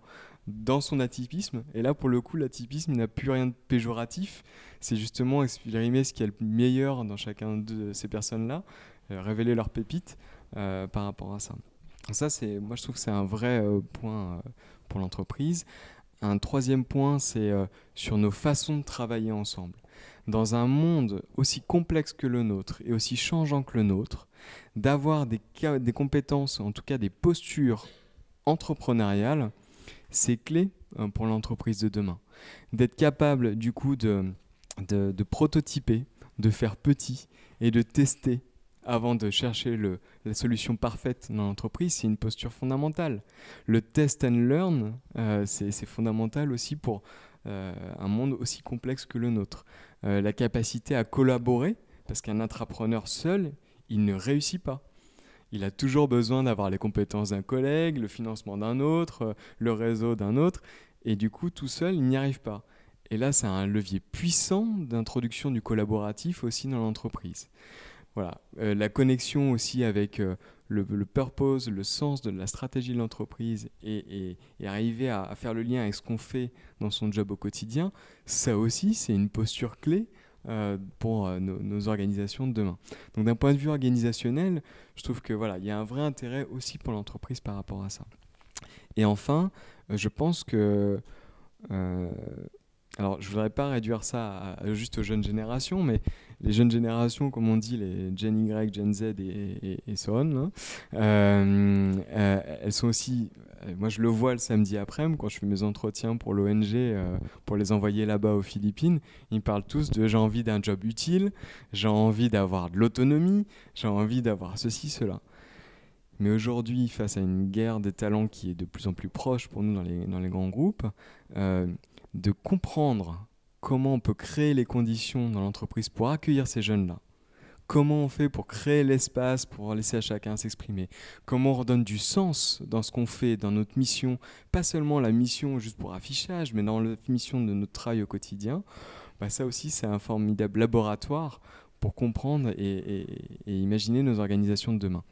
dans son atypisme. Et là, pour le coup, l'atypisme n'a plus rien de péjoratif. C'est justement exprimer ce qu'il y a le meilleur dans chacun de ces personnes-là, révéler leurs pépites par rapport à ça. Ça, moi, je trouve que c'est un vrai point pour l'entreprise. un troisième point, c'est sur nos façons de travailler ensemble. Dans un monde aussi complexe que le nôtre et aussi changeant que le nôtre, d'avoir des compétences, en tout cas des postures entrepreneuriales, c'est clé pour l'entreprise de demain. D'être capable du coup de prototyper, de faire petit et de tester avant de chercher la solution parfaite dans l'entreprise, c'est une posture fondamentale. Le test and learn, c'est fondamental aussi pour un monde aussi complexe que le nôtre. La capacité à collaborer, parce qu'un intrapreneur seul, il ne réussit pas. Il a toujours besoin d'avoir les compétences d'un collègue, le financement d'un autre, le réseau d'un autre, et du coup, tout seul, il n'y arrive pas. Et là, c'est un levier puissant d'introduction du collaboratif aussi dans l'entreprise. Voilà. La connexion aussi avec le purpose, le sens de la stratégie de l'entreprise et arriver à faire le lien avec ce qu'on fait dans son job au quotidien, ça aussi, c'est une posture clé pour nos organisations de demain. Donc d'un point de vue organisationnel, je trouve que voilà, il y a un vrai intérêt aussi pour l'entreprise par rapport à ça. Et enfin, je pense que alors, je ne voudrais pas réduire ça juste aux jeunes générations, mais les jeunes générations, comme on dit, les Gen Y, Gen Z et so on, elles sont aussi... Moi, je le vois le samedi après-midi, quand je fais mes entretiens pour l'ONG, pour les envoyer là-bas aux Philippines. Ils parlent tous de « j'ai envie d'un job utile, j'ai envie d'avoir de l'autonomie, j'ai envie d'avoir ceci, cela ». Mais aujourd'hui, face à une guerre des talents qui est de plus en plus proche pour nous dans les grands groupes, de comprendre comment on peut créer les conditions dans l'entreprise pour accueillir ces jeunes-là. Comment on fait pour créer l'espace, pour laisser à chacun s'exprimer. Comment on redonne du sens dans ce qu'on fait, dans notre mission. Pas seulement la mission juste pour affichage, mais dans la mission de notre travail au quotidien. Bah ça aussi, c'est un formidable laboratoire pour comprendre et imaginer nos organisations de demain.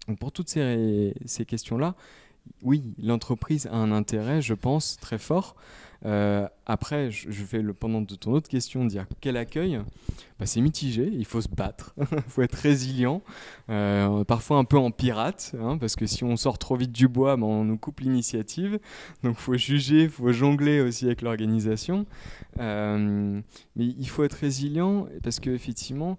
Donc pour toutes ces questions-là, oui, l'entreprise a un intérêt, je pense, très fort. Après, je vais, pendant ton autre question, dire quel accueil, c'est mitigé, il faut se battre, il faut être résilient, parfois un peu en pirate, parce que si on sort trop vite du bois, on nous coupe l'initiative, donc il faut juger, il faut jongler aussi avec l'organisation, mais il faut être résilient, parce qu'effectivement,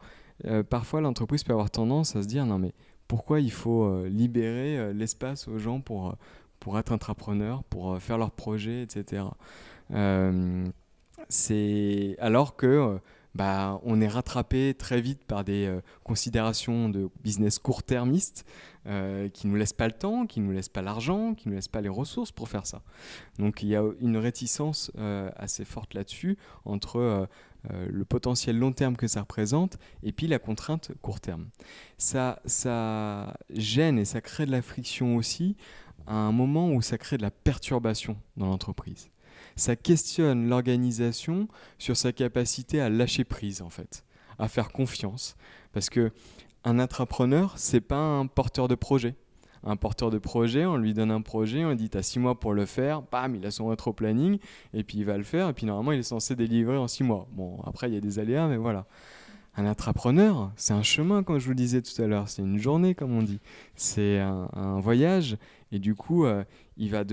parfois l'entreprise peut avoir tendance à se dire, non mais pourquoi il faut libérer l'espace aux gens pour être intrapreneurs, pour faire leurs projets, etc. C'est alors que on est rattrapé très vite par des considérations de business court-termistes qui ne nous laissent pas le temps, qui ne nous laissent pas l'argent, qui ne nous laissent pas les ressources pour faire ça. Donc il y a une réticence assez forte là-dessus entre le potentiel long terme que ça représente et puis la contrainte court terme. Ça gêne et ça crée de la friction aussi à un moment où ça crée de la perturbation dans l'entreprise. Ça questionne l'organisation sur sa capacité à lâcher prise, en fait, à faire confiance. Parce qu'un intrapreneur, ce n'est pas un porteur de projet. Un porteur de projet, on lui donne un projet, on lui dit « tu as 6 mois pour le faire », bam, il a son rétro-planning, et puis il va le faire, et puis normalement, il est censé délivrer en 6 mois. Bon, après, il y a des aléas, mais voilà. Un intrapreneur, c'est un chemin, comme je vous le disais tout à l'heure, c'est une journée, comme on dit. C'est un voyage, et du coup, il va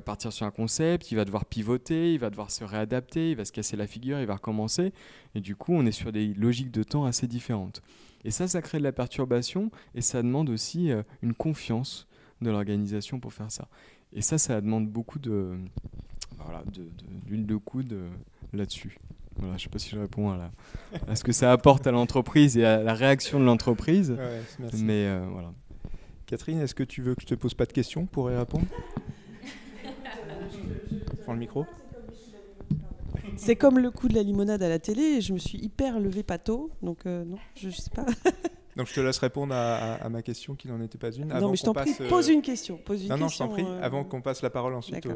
partir sur un concept, il va devoir pivoter, il va devoir se réadapter, il va se casser la figure, il va recommencer, et du coup, on est sur des logiques de temps assez différentes. Et ça crée de la perturbation, et ça demande aussi une confiance de l'organisation pour faire ça. Et ça demande beaucoup d'huile de coude là-dessus. Voilà, je ne sais pas si je réponds à ce que ça apporte à l'entreprise et à la réaction de l'entreprise. Ouais, merci. Mais voilà. Catherine, est-ce que tu veux que je te pose pas de questions pour y répondre? Prends le micro. C'est comme le coup de la limonade à la télé. Je me suis hyper levé pato, donc non, je sais pas. Donc je te laisse répondre à ma question qui n'en était pas une. Non, mais je t'en prie, pose une question. Non, je t'en prie, avant qu'on passe la parole ensuite.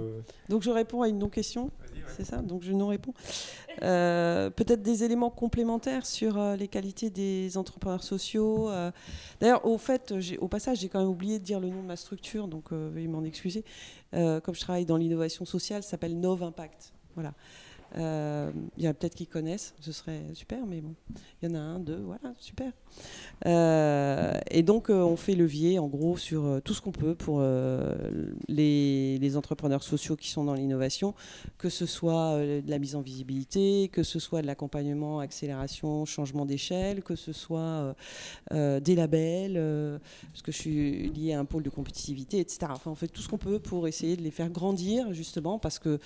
Donc je réponds à une non-question, c'est ça? Donc je non-réponds. Peut-être des éléments complémentaires sur les qualités des entrepreneurs sociaux. D'ailleurs, au passage, j'ai quand même oublié de dire le nom de ma structure, donc veuillez m'en excuser. Comme je travaille dans l'innovation sociale, ça s'appelle Nov Impact. Voilà. Il y en a peut-être qui connaissent, ce serait super, mais bon, il y en a un, deux, voilà, super. Et donc, on fait levier, en gros, sur tout ce qu'on peut pour les entrepreneurs sociaux qui sont dans l'innovation, que ce soit de la mise en visibilité, que ce soit de l'accompagnement, accélération, changement d'échelle, que ce soit des labels, parce que je suis liée à un pôle de compétitivité, etc. Enfin, on fait tout ce qu'on peut pour essayer de les faire grandir, justement, parce que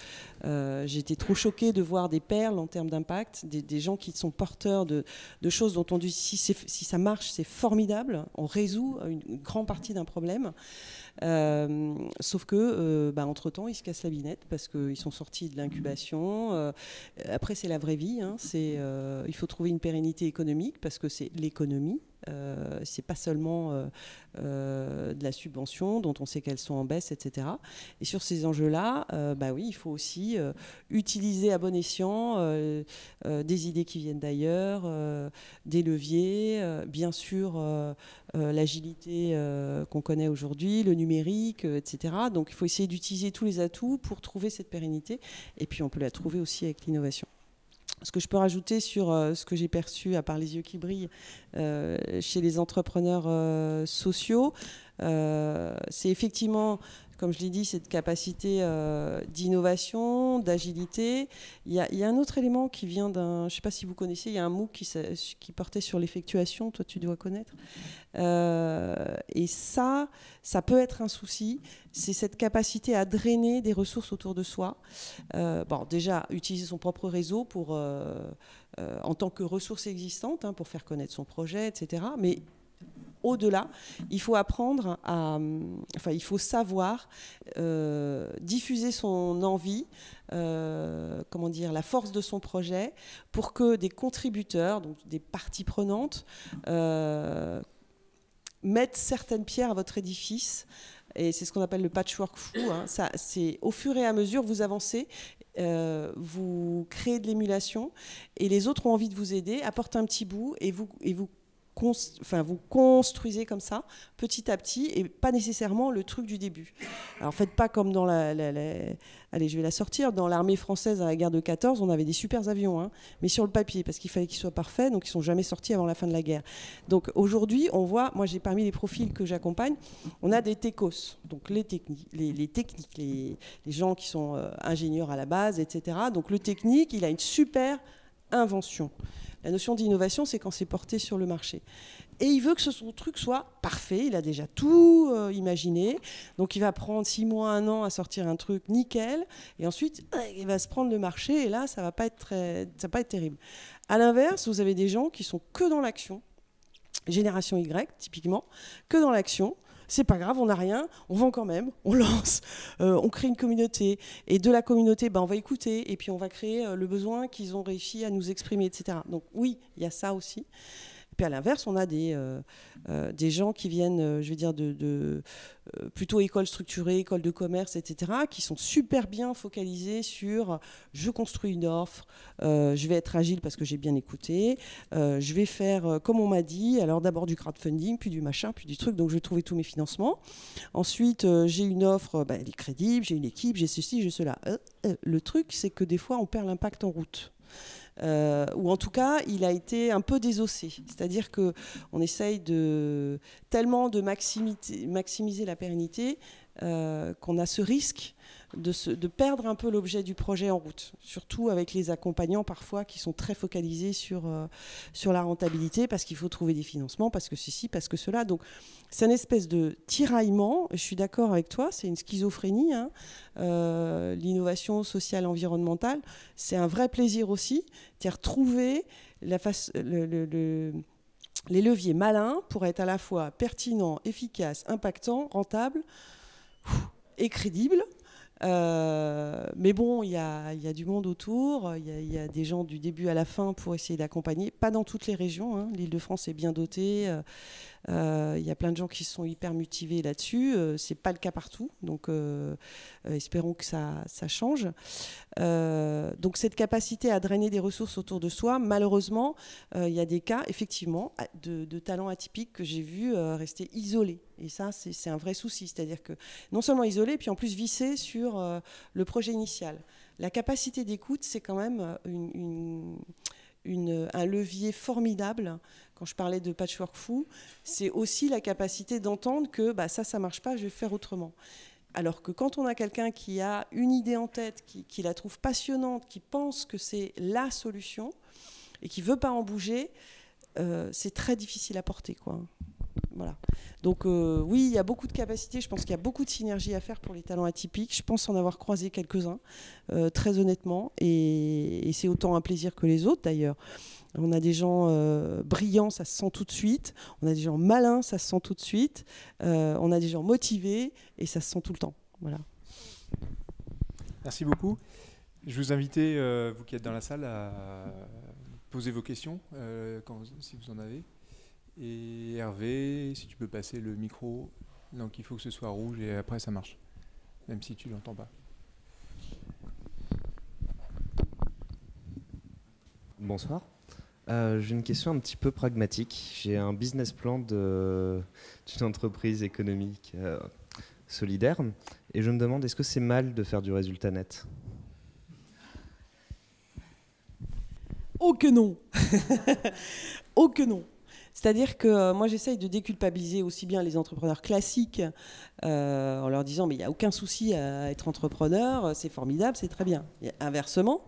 j'étais trop choquée de voir des perles en termes d'impact, des gens qui sont porteurs de choses dont on dit si ça marche, c'est formidable, on résout une grande partie d'un problème. Sauf que, entre-temps, ils se cassent la binette parce qu'ils sont sortis de l'incubation. Après, c'est la vraie vie. Hein, il faut trouver une pérennité économique parce que c'est l'économie. C'est pas seulement de la subvention dont on sait qu'elles sont en baisse, etc. Et sur ces enjeux-là, oui, il faut aussi utiliser à bon escient des idées qui viennent d'ailleurs, des leviers, bien sûr l'agilité qu'on connaît aujourd'hui, le numérique, etc. Donc il faut essayer d'utiliser tous les atouts pour trouver cette pérennité. Et puis on peut la trouver aussi avec l'innovation. Ce que je peux rajouter sur ce que j'ai perçu, à part les yeux qui brillent, chez les entrepreneurs sociaux, c'est effectivement, comme je l'ai dit, cette capacité d'innovation, d'agilité. Il y a un autre élément qui vient d'un... Je ne sais pas si vous connaissez, il y a un MOOC qui portait sur l'effectuation, toi tu dois connaître. Et ça peut être un souci. C'est cette capacité à drainer des ressources autour de soi. Déjà, utiliser son propre réseau pour, en tant que ressource existante, pour faire connaître son projet, etc. Mais au-delà, il faut apprendre il faut savoir diffuser son envie, la force de son projet, pour que des contributeurs, donc des parties prenantes, mettre certaines pierres à votre édifice. Et c'est ce qu'on appelle le patchwork fou. C'est au fur et à mesure, vous avancez, vous créez de l'émulation, et les autres ont envie de vous aider, apportent un petit bout, et vous construisez comme ça, petit à petit, et pas nécessairement le truc du début. Alors faites pas comme dans allez, je vais la sortir, dans l'armée française à la guerre de 14, on avait des super avions, mais sur le papier, parce qu'il fallait qu'ils soient parfaits, donc ils sont jamais sortis avant la fin de la guerre. Donc aujourd'hui, on voit, moi j'ai parmi les profils que j'accompagne, on a des techos, donc les techniques, les gens qui sont ingénieurs à la base, etc. Donc le technique, il a une super invention. La notion d'innovation, c'est quand c'est porté sur le marché. Et il veut que son truc soit parfait. Il a déjà tout imaginé. Donc, il va prendre 6 mois, 1 an à sortir un truc nickel. Et ensuite, il va se prendre le marché. Et là, ça va pas être terrible. À l'inverse, vous avez des gens qui sont que dans l'action. Génération Y, typiquement, que dans l'action. C'est pas grave, on n'a rien, on vend quand même, on lance, on crée une communauté. Et de la communauté, on va écouter et puis on va créer le besoin qu'ils ont réussi à nous exprimer, etc. Donc oui, il y a ça aussi. Et puis à l'inverse, on a des gens qui viennent, plutôt école structurée, école de commerce, etc., qui sont super bien focalisés sur je construis une offre, je vais être agile parce que j'ai bien écouté, je vais faire comme on m'a dit, alors d'abord du crowdfunding, puis du machin, puis du truc, donc je vais trouver tous mes financements. Ensuite, j'ai une offre, elle est crédible, j'ai une équipe, j'ai ceci, j'ai cela. Le truc, c'est que des fois, on perd l'impact en route. Ou en tout cas, il a été un peu désossé. C'est-à-dire qu'on essaye tellement de maximiser la pérennité qu'on a ce risque de perdre un peu l'objet du projet en route. Surtout avec les accompagnants parfois qui sont très focalisés sur la rentabilité parce qu'il faut trouver des financements, parce que ceci, parce que cela. Donc c'est une espèce de tiraillement. Je suis d'accord avec toi, c'est une schizophrénie. L'innovation sociale environnementale, c'est un vrai plaisir aussi. C'est-à-dire trouver les leviers malins pour être à la fois pertinent, efficace, impactant, rentable et crédible. Mais bon, il y a du monde autour, il y a des gens du début à la fin pour essayer d'accompagner. Pas dans toutes les régions, l'Île-de-France est bien dotée. Il y a plein de gens qui sont hyper motivés là-dessus. C'est pas le cas partout, donc espérons que ça change. Donc cette capacité à drainer des ressources autour de soi, malheureusement, il y a des cas effectivement de talents atypiques que j'ai vus rester isolés. Et ça, c'est un vrai souci. C'est-à-dire que non seulement isolé, puis en plus vissé sur le projet initial. La capacité d'écoute, c'est quand même un levier formidable. Quand je parlais de patchwork fou, c'est aussi la capacité d'entendre que ça ne marche pas, je vais faire autrement. Alors que quand on a quelqu'un qui a une idée en tête, qui la trouve passionnante, qui pense que c'est la solution et qui ne veut pas en bouger, c'est très difficile à porter, quoi. Voilà. Donc oui, il y a beaucoup de capacités. Je pense qu'il y a beaucoup de synergie à faire pour les talents atypiques. Je pense en avoir croisé quelques-uns, très honnêtement. Et c'est autant un plaisir que les autres, d'ailleurs. On a des gens brillants, ça se sent tout de suite. On a des gens malins, ça se sent tout de suite. On a des gens motivés et ça se sent tout le temps. Voilà. Merci beaucoup. Je vous invite, vous qui êtes dans la salle, à poser vos questions, si vous en avez. Et Hervé, si tu peux passer le micro, donc il faut que ce soit rouge et après ça marche, même si tu ne l'entends pas. Bonsoir. J'ai une question un petit peu pragmatique. J'ai un business plan d'une entreprise économique solidaire et je me demande, est-ce que c'est mal de faire du résultat net ? Oh que non. Oh que non. C'est-à-dire que moi, j'essaye de déculpabiliser aussi bien les entrepreneurs classiques en leur disant mais il n'y a aucun souci à être entrepreneur, c'est formidable, c'est très bien. Et inversement,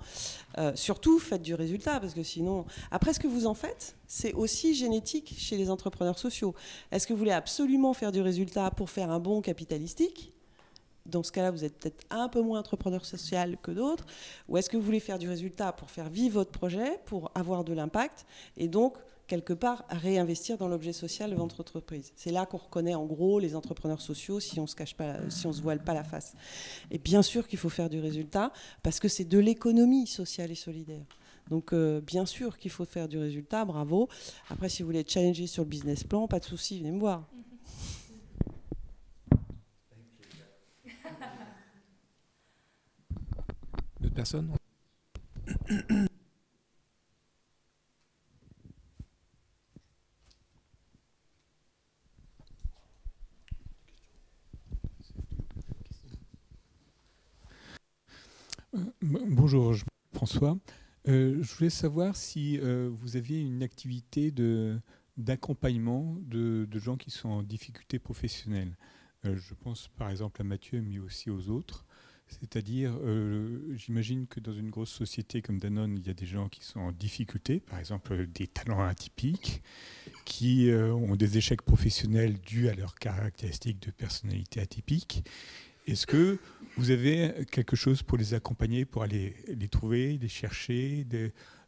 surtout faites du résultat parce que sinon, après ce que vous en faites, c'est aussi génétique chez les entrepreneurs sociaux. Est-ce que vous voulez absolument faire du résultat pour faire un bond capitalistique ? Dans ce cas-là, vous êtes peut-être un peu moins entrepreneur social que d'autres. Ou est-ce que vous voulez faire du résultat pour faire vivre votre projet, pour avoir de l'impact et donc quelque part à réinvestir dans l'objet social de votre entreprise. C'est là qu'on reconnaît en gros les entrepreneurs sociaux si on se cache pas, si on se voile pas la face. Et bien sûr qu'il faut faire du résultat parce que c'est de l'économie sociale et solidaire. Donc bien sûr qu'il faut faire du résultat, bravo. Après si vous voulez être challengé sur le business plan, pas de souci, venez me voir. D'autres personnes ? Bonjour, François. Je voulais savoir si vous aviez une activité d'accompagnement de gens qui sont en difficulté professionnelle. Je pense par exemple à Mathieu, mais aussi aux autres. C'est-à-dire, j'imagine que dans une grosse société comme Danone, il y a des gens qui sont en difficulté, par exemple des talents atypiques, qui ont des échecs professionnels dus à leurs caractéristiques de personnalité atypique. Est-ce que vous avez quelque chose pour les accompagner, pour aller les trouver, les chercher,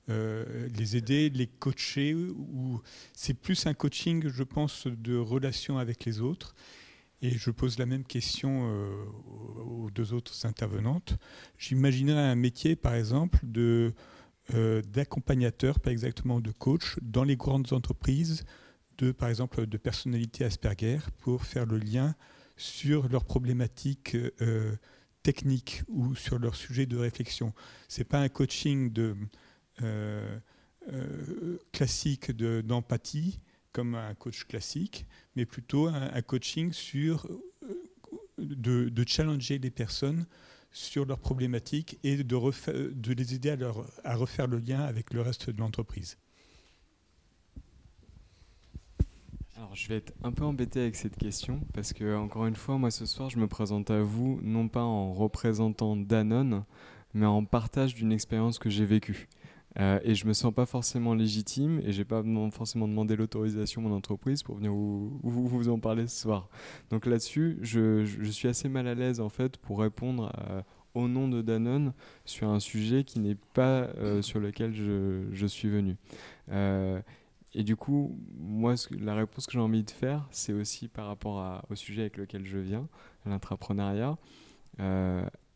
les aider, les coacher, ou c'est plus un coaching, je pense, de relation avec les autres? Et je pose la même question aux deux autres intervenantes. J'imaginerais un métier, par exemple, d'accompagnateur, pas exactement de coach, dans les grandes entreprises, par exemple, de personnalité Asperger, pour faire le lien sur leurs problématiques techniques ou sur leurs sujets de réflexion. Ce n'est pas un coaching classique d'empathie, comme un coach classique, mais plutôt un coaching de challenger les personnes sur leurs problématiques et de les aider à refaire le lien avec le reste de l'entreprise. Alors, je vais être un peu embêté avec cette question parce que, encore une fois, moi ce soir, je me présente à vous non pas en représentant Danone, mais en partage d'une expérience que j'ai vécue. Et je me sens pas forcément légitime et j'ai pas forcément demandé l'autorisation de mon entreprise pour venir vous en parler ce soir. Donc là-dessus, je suis assez mal à l'aise en fait pour répondre au nom de Danone sur un sujet qui n'est pas sur lequel je suis venu. Et du coup, moi, la réponse que j'ai envie de faire, c'est aussi par rapport au sujet avec lequel je viens, l'intrapreneuriat.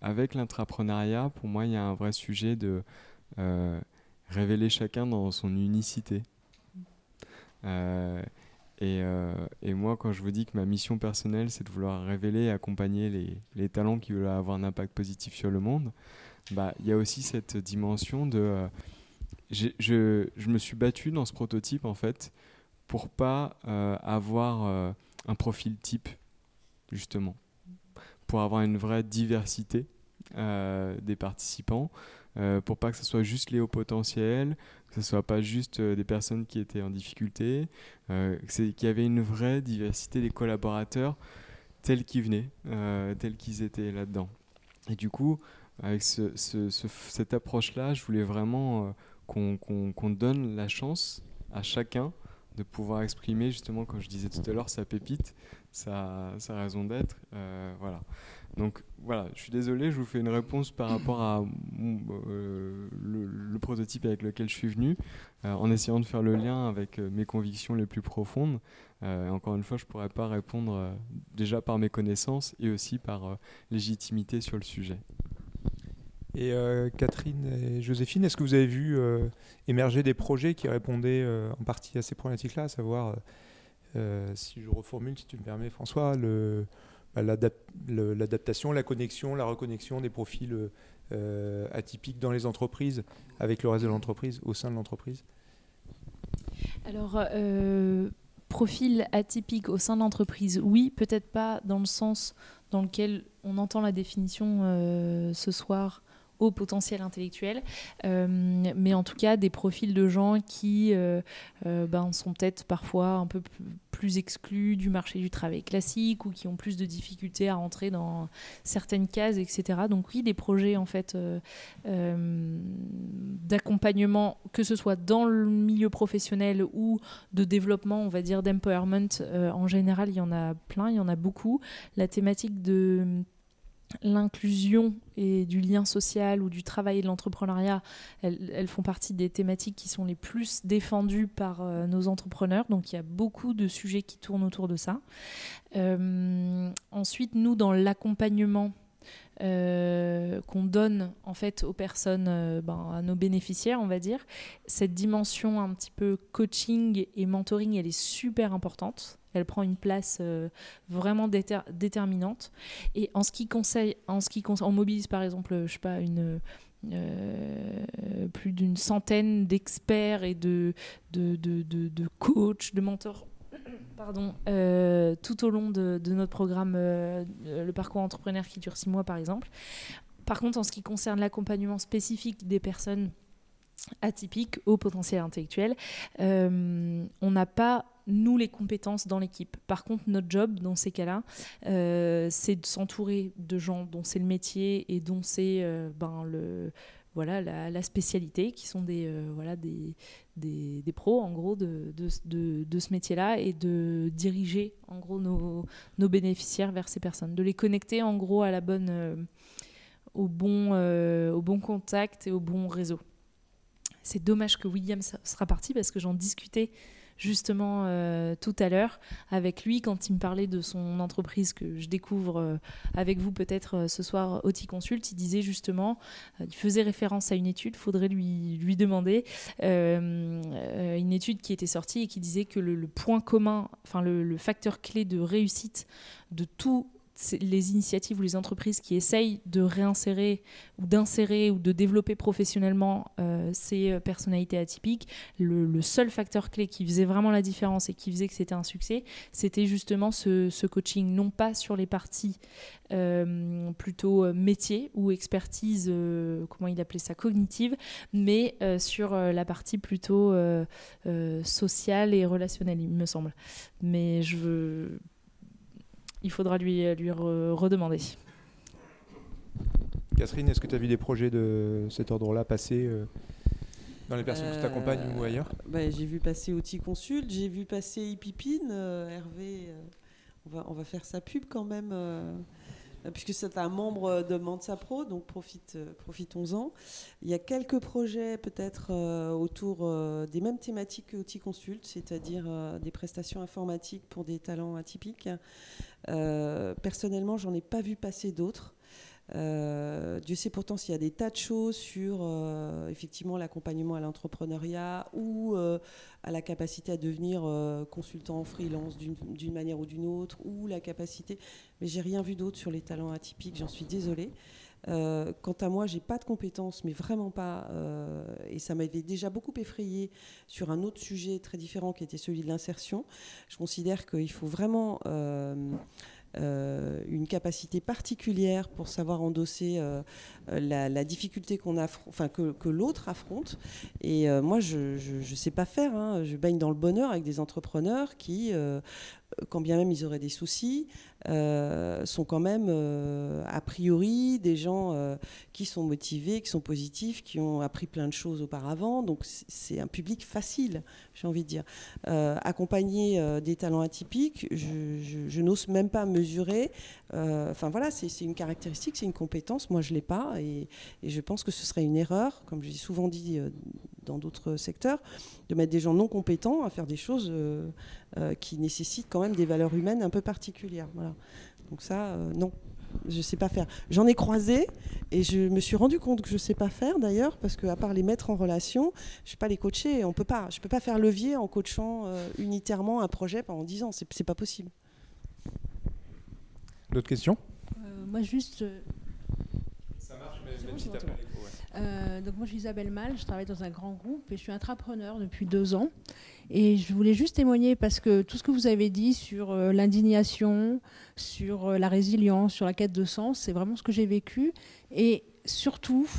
Avec l'intrapreneuriat, pour moi, il y a un vrai sujet de révéler chacun dans son unicité. Et moi, quand je vous dis que ma mission personnelle, c'est de vouloir révéler et accompagner les talents qui veulent avoir un impact positif sur le monde, il y a aussi cette dimension de... je me suis battu dans ce prototype, en fait, pour pas avoir un profil type, justement, pour avoir une vraie diversité des participants, pour pas que ce soit juste les hauts potentiels, que ce soit pas juste des personnes qui étaient en difficulté, qu'il y avait une vraie diversité des collaborateurs tels qu'ils venaient, tels qu'ils étaient là-dedans. Et du coup, avec cette approche-là, je voulais vraiment qu'on donne la chance à chacun de pouvoir exprimer, justement, comme je disais tout à l'heure, sa pépite, sa raison d'être. Voilà. Donc voilà, je suis désolé, je vous fais une réponse par rapport à le prototype avec lequel je suis venu, en essayant de faire le lien avec mes convictions les plus profondes. Encore une fois, je ne pourrais pas répondre déjà par mes connaissances et aussi par légitimité sur le sujet. Et Catherine et Joséphine, est-ce que vous avez vu émerger des projets qui répondaient en partie à ces problématiques-là, à savoir, si je reformule, si tu me permets François, l'adaptation, la connexion, la reconnexion des profils atypiques dans les entreprises avec le reste de l'entreprise, au sein de l'entreprise? Alors, profil atypique au sein de l'entreprise, oui, peut-être pas dans le sens dans lequel on entend la définition ce soir au potentiel intellectuel, mais en tout cas des profils de gens qui sont peut-être parfois un peu plus exclus du marché du travail classique ou qui ont plus de difficultés à rentrer dans certaines cases, etc. Donc oui, des projets en fait d'accompagnement, que ce soit dans le milieu professionnel ou de développement, on va dire d'empowerment, en général il y en a plein, il y en a beaucoup. La thématique de l'inclusion et du lien social ou du travail et de l'entrepreneuriat, elles font partie des thématiques qui sont les plus défendues par nos entrepreneurs. Donc il y a beaucoup de sujets qui tournent autour de ça. Ensuite, nous, dans l'accompagnement qu'on donne en fait aux personnes, à nos bénéficiaires, on va dire, cette dimension un petit peu coaching et mentoring, elle est super importante. Elle prend une place vraiment déterminante. Et en ce qui concerne, on mobilise par exemple, je sais pas, plus d'une centaine d'experts et de coachs, de mentors, tout au long de notre programme, le parcours entrepreneur qui dure 6 mois par exemple. Par contre, en ce qui concerne l'accompagnement spécifique des personnes atypiques au potentiel intellectuel, on n'a pas nous les compétences dans l'équipe. Par contre, notre job dans ces cas-là, c'est de s'entourer de gens dont c'est le métier et dont c'est la spécialité, qui sont des pros en gros de ce métier-là, et de diriger en gros nos bénéficiaires vers ces personnes, de les connecter en gros à la bonne, au bon contact et au bon réseau. C'est dommage que William sera parti parce que j'en discutais justement tout à l'heure avec lui quand il me parlait de son entreprise que je découvre avec vous peut-être ce soir, OT Consult. Il disait justement, il faisait référence à une étude, faudrait lui demander, une étude qui était sortie et qui disait que le point commun, enfin le facteur clé de réussite de tout les initiatives ou les entreprises qui essayent de réinsérer ou d'insérer ou de développer professionnellement ces personnalités atypiques, le seul facteur clé qui faisait vraiment la différence et qui faisait que c'était un succès, c'était justement ce coaching, non pas sur les parties plutôt métier ou expertise, comment il appelait ça, cognitive, mais sur la partie plutôt sociale et relationnelle, il me semble. Mais il faudra lui redemander. Catherine, est-ce que tu as vu des projets de cet ordre-là passer dans les personnes qui t'accompagnent ou ailleurs? J'ai vu passer OT Consult, j'ai vu passer Ipipine, Hervé, on va faire sa pub quand même, puisque c'est un membre de Mensa Pro, donc profitons-en. Il y a quelques projets peut-être autour des mêmes thématiques que OT Consult, c'est-à-dire des prestations informatiques pour des talents atypiques. Personnellement, j'en ai pas vu passer d'autres. Dieu sait pourtant s'il y a des tas de choses sur effectivement l'accompagnement à l'entrepreneuriat ou à la capacité à devenir consultant en freelance d'une manière ou d'une autre, ou la capacité, mais j'ai rien vu d'autre sur les talents atypiques, j'en suis désolée. Quant à moi, j'ai pas de compétences, mais vraiment pas. Et ça m'avait déjà beaucoup effrayée sur un autre sujet très différent qui était celui de l'insertion. Je considère qu'il faut vraiment une capacité particulière pour savoir endosser la difficulté que l'autre affronte. Et moi, je sais pas faire. Hein. Je baigne dans le bonheur avec des entrepreneurs qui, quand bien même ils auraient des soucis, sont quand même a priori des gens qui sont motivés, qui sont positifs, qui ont appris plein de choses auparavant. Donc c'est un public facile, j'ai envie de dire. Accompagner des talents atypiques, je n'ose même pas mesurer. Enfin voilà, c'est une caractéristique, c'est une compétence. Moi je l'ai pas et je pense que ce serait une erreur, comme j'ai souvent dit dans d'autres secteurs, de mettre des gens non compétents à faire des choses qui nécessitent quand même des valeurs humaines un peu particulières. Voilà. Donc ça, non, je ne sais pas faire. J'en ai croisé et je me suis rendu compte que je ne sais pas faire d'ailleurs, parce qu'à part les mettre en relation, je ne sais pas les coacher. Je ne peux pas faire levier en coachant unitairement un projet pendant 10 ans. Ce n'est pas possible. D'autres questions? Moi, juste... Ça marche, mais si t'as pas l'écho, ouais. Donc moi je suis Isabelle Mal, je travaille dans un grand groupe et je suis intrapreneur depuis 2 ans. Et je voulais juste témoigner parce que tout ce que vous avez dit sur l'indignation, sur la résilience, sur la quête de sens, c'est vraiment ce que j'ai vécu. Et surtout,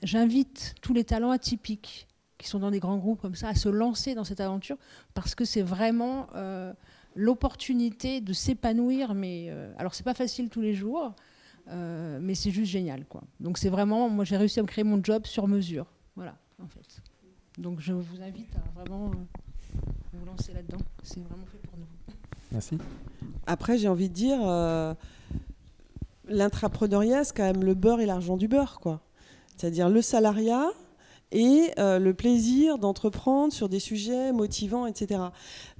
j'invite tous les talents atypiques qui sont dans des grands groupes comme ça à se lancer dans cette aventure parce que c'est vraiment l'opportunité de s'épanouir. Mais alors c'est pas facile tous les jours. Mais c'est juste génial, quoi. Donc c'est vraiment, moi j'ai réussi à me créer mon job sur mesure, voilà, en fait. Donc je vous invite à vraiment vous lancer là-dedans. C'est vraiment fait pour nous. Merci. Après, j'ai envie de dire, l'intrapreneuriat, c'est quand même le beurre et l'argent du beurre, quoi. C'est-à-dire le salariat et le plaisir d'entreprendre sur des sujets motivants, etc.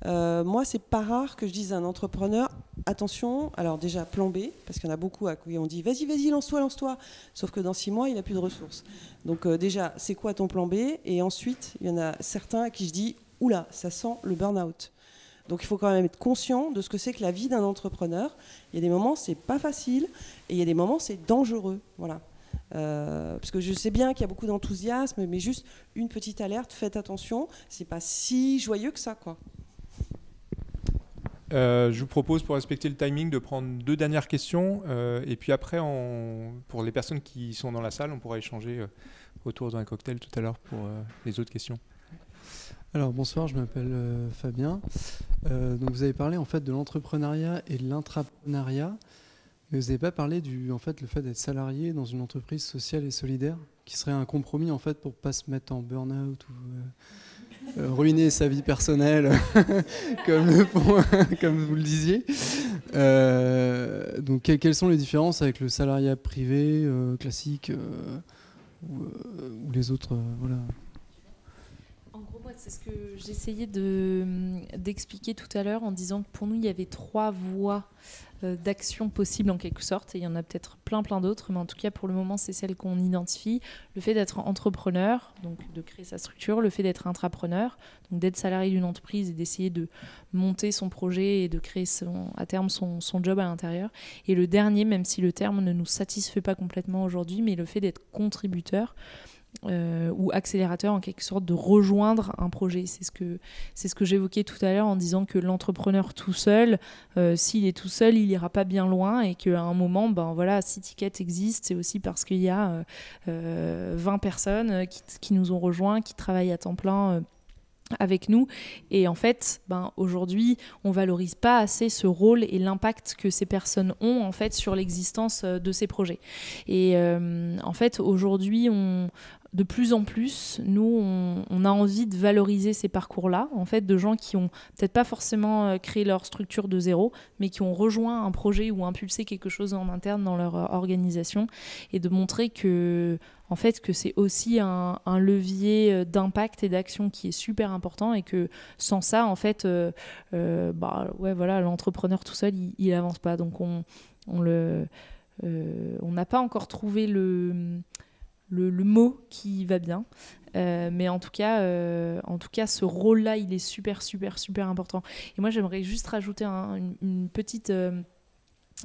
Moi, c'est pas rare que je dise à un entrepreneur, attention, alors déjà plan B, parce qu'il y en a beaucoup à qui on dit vas-y, lance-toi. Sauf que dans 6 mois, il n'a plus de ressources. Donc déjà, c'est quoi ton plan B? Et ensuite, il y en a certains à qui je dis, oula, ça sent le burn-out. Donc il faut quand même être conscient de ce que c'est que la vie d'un entrepreneur. Il y a des moments, c'est pas facile, et il y a des moments, c'est dangereux. Voilà. Parce que je sais bien qu'il y a beaucoup d'enthousiasme, mais juste une petite alerte, faites attention, c'est pas si joyeux que ça, quoi. Je vous propose, pour respecter le timing, de prendre 2 dernières questions, et puis après, pour les personnes qui sont dans la salle, on pourra échanger autour d'un cocktail tout à l'heure pour les autres questions. Alors bonsoir, je m'appelle Fabien. Donc vous avez parlé en fait de l'entrepreneuriat et de l'intrapreneuriat. Mais vous n'avez pas parlé le fait d'être salarié dans une entreprise sociale et solidaire, qui serait un compromis en fait pour ne pas se mettre en burn-out ou ruiner sa vie personnelle, comme vous le disiez. Donc quelles sont les différences avec le salariat privé classique ou les autres voilà. En gros, moi, c'est ce que j'essayais d'expliquer tout à l'heure en disant que pour nous, il y avait 3 voies d'action possibles en quelque sorte, et il y en a peut-être plein d'autres, mais en tout cas pour le moment c'est celle qu'on identifie. Le fait d'être entrepreneur, donc de créer sa structure, le fait d'être intrapreneur, donc d'être salarié d'une entreprise et d'essayer de monter son projet et de créer à terme son job à l'intérieur, et le dernier, même si le terme ne nous satisfait pas complètement aujourd'hui, mais le fait d'être contributeur ou accélérateur en quelque sorte, de rejoindre un projet. C'est ce que j'évoquais tout à l'heure en disant que l'entrepreneur tout seul, s'il est tout seul, il ira pas bien loin, et qu'à un moment, si Ticket existe, c'est aussi parce qu'il y a 20 personnes qui nous ont rejoints, qui travaillent à temps plein avec nous, et en fait aujourd'hui on valorise pas assez ce rôle et l'impact que ces personnes ont en fait sur l'existence de ces projets. Et en fait aujourd'hui de plus en plus, nous, on a envie de valoriser ces parcours-là, en fait, de gens qui ont peut-être pas forcément créé leur structure de zéro, mais qui ont rejoint un projet ou impulsé quelque chose en interne dans leur organisation, et de montrer que, en fait, que c'est aussi un levier d'impact et d'action qui est super important, et que sans ça, en fait, l'entrepreneur tout seul, il avance pas. Donc on n'a pas encore trouvé le mot qui va bien, mais en tout cas ce rôle-là, il est super important. Et moi, j'aimerais juste rajouter une petite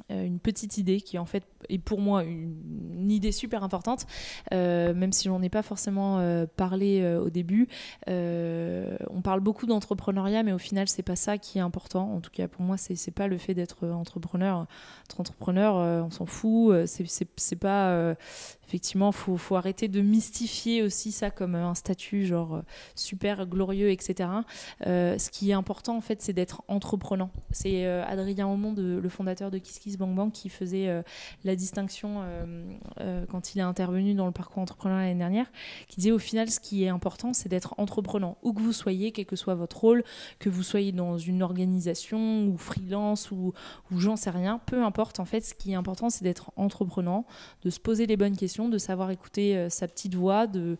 une petite idée qui en fait est pour moi une idée super importante, même si j'en ai pas forcément parlé au début. On parle beaucoup d'entrepreneuriat, mais au final c'est pas ça qui est important. En tout cas pour moi c'est pas le fait d'être entrepreneur. Être entrepreneur, on s'en fout. C'est pas effectivement, faut arrêter de mystifier aussi ça comme un statut genre super glorieux, etc. Ce qui est important en fait, c'est d'être entreprenant. C'est Adrien Aumont, le fondateur de KissKissBankBank, qui faisait la distinction quand il est intervenu dans le parcours entrepreneur l'année dernière, qui disait au final, ce qui est important, c'est d'être entreprenant, où que vous soyez, quel que soit votre rôle, que vous soyez dans une organisation ou freelance ou j'en sais rien, peu importe. En fait, ce qui est important, c'est d'être entreprenant, de se poser les bonnes questions, de savoir écouter sa petite voix, de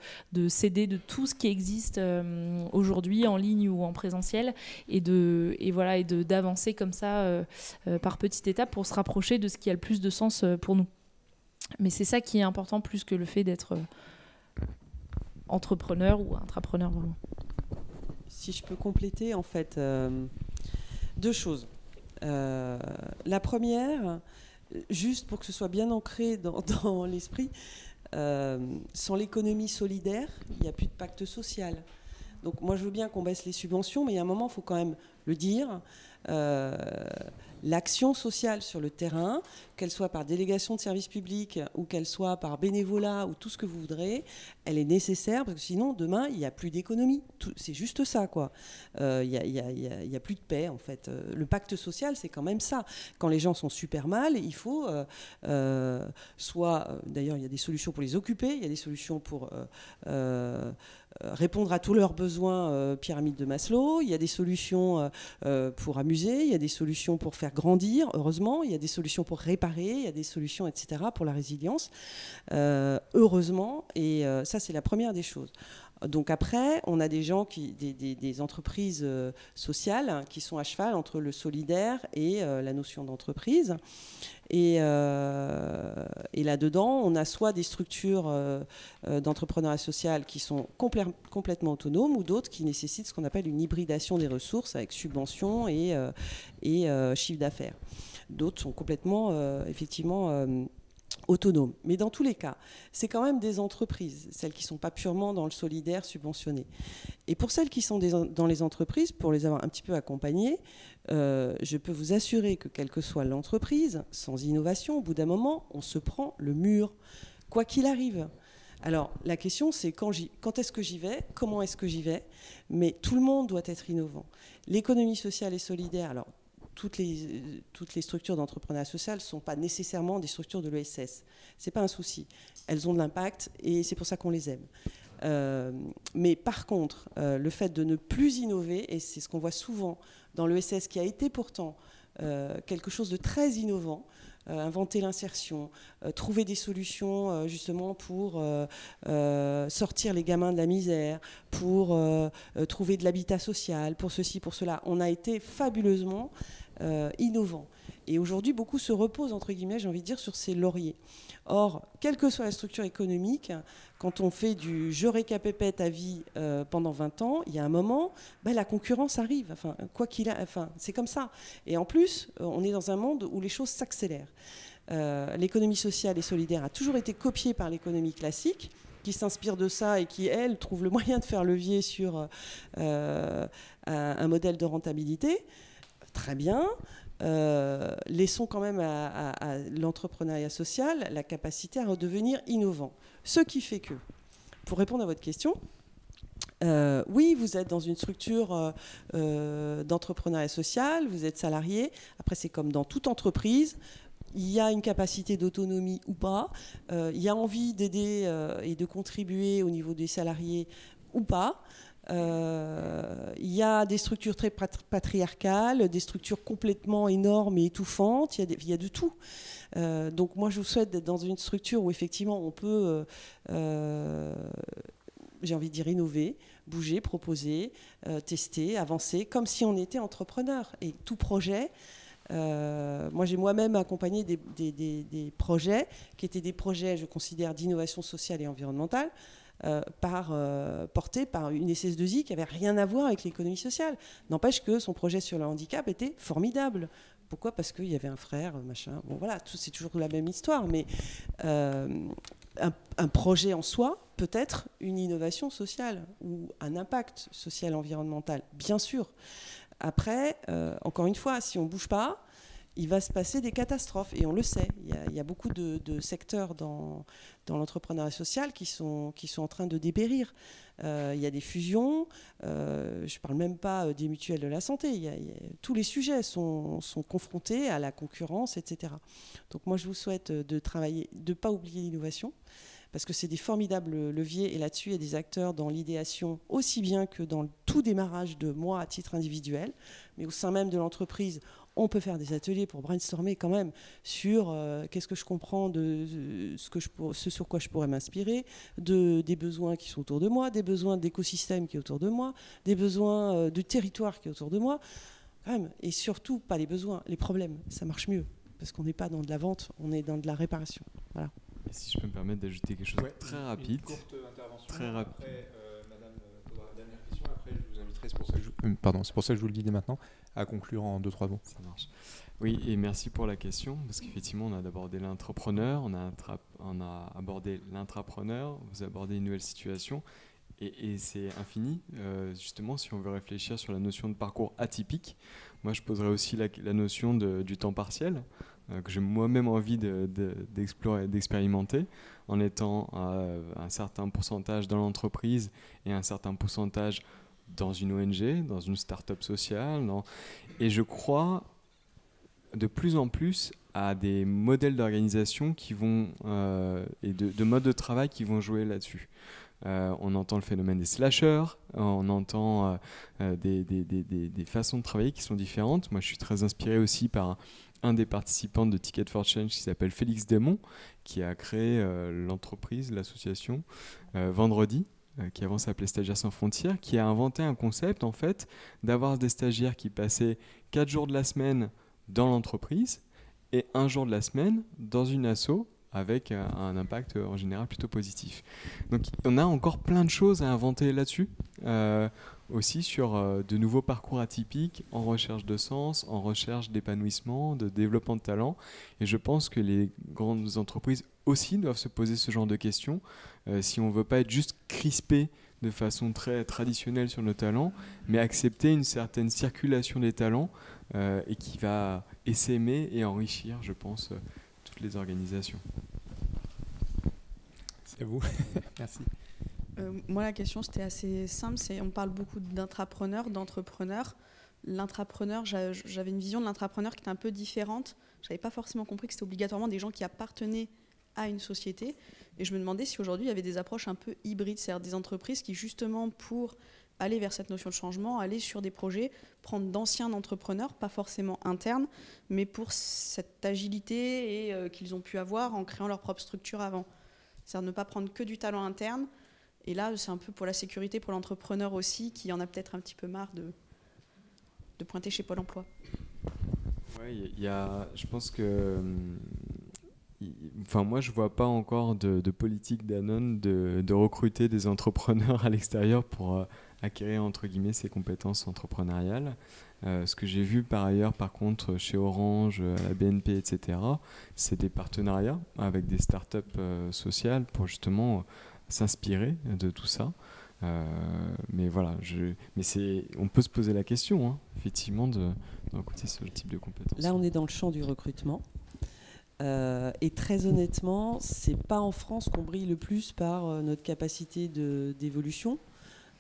s'aider de tout ce qui existe aujourd'hui en ligne ou en présentiel et d'avancer comme ça par petites étapes pour se rapprocher de ce qui a le plus de sens pour nous. Mais c'est ça qui est important plus que le fait d'être entrepreneur ou intrapreneur vraiment. Si je peux compléter en fait deux choses. La première, juste pour que ce soit bien ancré dans l'esprit, sans l'économie solidaire, il n'y a plus de pacte social. Donc moi je veux bien qu'on baisse les subventions, mais il y a un moment, il faut quand même le dire. L'action sociale sur le terrain, qu'elle soit par délégation de services publics ou qu'elle soit par bénévolat ou tout ce que vous voudrez, elle est nécessaire parce que sinon demain il n'y a plus d'économie. C'est juste ça quoi. Il y a plus de paix en fait. Le pacte social c'est quand même ça. Quand les gens sont super mal, il faut d'ailleurs il y a des solutions pour les occuper, il y a des solutions pour répondre à tous leurs besoins, pyramide de Maslow, il y a des solutions pour amuser, il y a des solutions pour faire grandir, heureusement, il y a des solutions pour réparer, il y a des solutions, etc., pour la résilience, heureusement, et ça c'est la première des choses. Donc après, on a des gens, des entreprises sociales qui sont à cheval entre le solidaire et la notion d'entreprise. Et là-dedans, on a soit des structures d'entrepreneuriat social qui sont complètement autonomes ou d'autres qui nécessitent ce qu'on appelle une hybridation des ressources avec subventions et chiffre d'affaires. D'autres sont complètement, effectivement, autonomes. Mais dans tous les cas, c'est quand même des entreprises, celles qui ne sont pas purement dans le solidaire subventionné. Et pour celles qui sont dans les entreprises, pour les avoir un petit peu accompagnées, je peux vous assurer que quelle que soit l'entreprise, sans innovation, au bout d'un moment, on se prend le mur, quoi qu'il arrive. Alors, la question, c'est quand est-ce que j'y vais, comment est-ce que j'y vais, mais tout le monde doit être innovant. L'économie sociale et solidaire, alors, toutes les structures d'entrepreneuriat social ne sont pas nécessairement des structures de l'ESS. Ce n'est pas un souci. Elles ont de l'impact et c'est pour ça qu'on les aime. Mais par contre, le fait de ne plus innover, et c'est ce qu'on voit souvent dans l'ESS qui a été pourtant quelque chose de très innovant, inventer l'insertion, trouver des solutions justement pour sortir les gamins de la misère, pour trouver de l'habitat social, pour ceci, pour cela. On a été fabuleusement innovant. Et aujourd'hui, beaucoup se reposent, entre guillemets, j'ai envie de dire, sur ces lauriers. Or, quelle que soit la structure économique, quand on fait du je récapépète à vie pendant 20 ans, il y a un moment, la concurrence arrive. Enfin, c'est comme ça. Et en plus, on est dans un monde où les choses s'accélèrent. L'économie sociale et solidaire a toujours été copiée par l'économie classique, qui s'inspire de ça et qui, elle, trouve le moyen de faire levier sur un modèle de rentabilité. Très bien. Laissons quand même à l'entrepreneuriat social la capacité à redevenir innovant. Ce qui fait que, pour répondre à votre question, oui, vous êtes dans une structure d'entrepreneuriat social, vous êtes salarié. Après, c'est comme dans toute entreprise. Il y a une capacité d'autonomie ou pas. Il y a envie d'aider et de contribuer au niveau des salariés ou pas. Il y a des structures très patriarcales, des structures complètement énormes et étouffantes, il y a de tout. Donc moi je vous souhaite d'être dans une structure où effectivement on peut, j'ai envie de dire, innover, bouger, proposer, tester, avancer, comme si on était entrepreneur. Et tout projet, moi j'ai moi-même accompagné des projets qui étaient des projets, je considère, d'innovation sociale et environnementale, porté par une SS2I qui n'avait rien à voir avec l'économie sociale. N'empêche que son projet sur le handicap était formidable. Pourquoi ? Parce qu'il y avait un frère, machin. Bon, voilà, c'est toujours la même histoire, mais un projet en soi peut être une innovation sociale ou un impact social environnemental, bien sûr. Après, encore une fois, si on ne bouge pas, il va se passer des catastrophes, et on le sait. Il y a beaucoup de secteurs dans l'entrepreneuriat social qui sont en train de dépérir. Il y a des fusions, je ne parle même pas des mutuelles de la santé. Tous les sujets sont confrontés à la concurrence, etc. Donc moi, je vous souhaite de travailler, de ne pas oublier l'innovation, parce que c'est des formidables leviers, et là-dessus, il y a des acteurs dans l'idéation aussi bien que dans le tout démarrage de moi à titre individuel, mais au sein même de l'entreprise, on peut faire des ateliers pour brainstormer quand même sur qu'est-ce que je comprends de ce sur quoi je pourrais m'inspirer, des besoins qui sont autour de moi, des besoins d'écosystème qui est autour de moi, des besoins du territoire qui est autour de moi, quand même. Et surtout, pas les besoins, les problèmes, ça marche mieux, parce qu'on n'est pas dans de la vente, on est dans de la réparation. Voilà. Et si je peux me permettre d'ajouter quelque chose de très rapide. Une courte intervention. Très rapide. Après, madame, dernière question. Après, je vous inviterai, c'est pour ça que je vous le dis dès maintenant, à conclure en 2-3 mots. Ça marche. Oui, et merci pour la question, parce qu'effectivement, on a abordé l'entrepreneur, on a abordé l'intrapreneur, vous abordez une nouvelle situation, et c'est infini. Justement, si on veut réfléchir sur la notion de parcours atypique, moi, je poserais aussi la notion du temps partiel, que j'ai moi-même envie d'explorer, d'expérimenter, en étant un certain pourcentage dans l'entreprise et un certain pourcentage dans une ONG, dans une start-up sociale. Et je crois de plus en plus à des modèles d'organisation qui vont, et de modes de travail qui vont jouer là-dessus. On entend le phénomène des slashers, on entend des façons de travailler qui sont différentes. Moi, je suis très inspiré aussi par un des participants de Ticket for Change qui s'appelle Félix Desmond, qui a créé l'entreprise, l'association Vendredi, qui avant s'appelait Stagiaires sans frontières, qui a inventé un concept en fait d'avoir des stagiaires qui passaient 4 jours de la semaine dans l'entreprise et 1 jour de la semaine dans une asso, avec un impact en général plutôt positif. Donc on a encore plein de choses à inventer là-dessus, aussi sur de nouveaux parcours atypiques en recherche de sens, en recherche d'épanouissement, de développement de talent. Et je pense que les grandes entreprises aussi doivent se poser ce genre de questions, si on ne veut pas être juste crispé de façon très traditionnelle sur nos talents, mais accepter une certaine circulation des talents et qui va essaimer et enrichir, je pense, toutes les organisations. C'est à vous. Merci. Moi, la question, c'était assez simple. On parle beaucoup d'intrapreneurs, d'entrepreneurs. L'intrapreneur, j'avais une vision de l'intrapreneur qui était un peu différente. Je n'avais pas forcément compris que c'était obligatoirement des gens qui appartenaient à une société. Et je me demandais si aujourd'hui, il y avait des approches un peu hybrides, c'est-à-dire des entreprises qui, justement, pour aller vers cette notion de changement, aller sur des projets, prendre d'anciens entrepreneurs, pas forcément internes, mais pour cette agilité qu'ils ont pu avoir en créant leur propre structure avant. C'est-à-dire ne pas prendre que du talent interne. Et là, c'est un peu pour la sécurité, pour l'entrepreneur aussi, qui en a peut-être un petit peu marre de pointer chez Pôle emploi. Oui, je pense que... Enfin, moi, je ne vois pas encore de politique Danone de recruter des entrepreneurs à l'extérieur pour acquérir, entre guillemets, ces compétences entrepreneuriales. Ce que j'ai vu par ailleurs, par contre, chez Orange, à la BNP, etc., c'est des partenariats avec des startups sociales pour justement s'inspirer de tout ça. Mais voilà, on peut se poser la question, hein, effectivement, de recruter ce type de compétences. Là, on est dans le champ du recrutement. Et très honnêtement, c'est pas en France qu'on brille le plus par notre capacité d'évolution.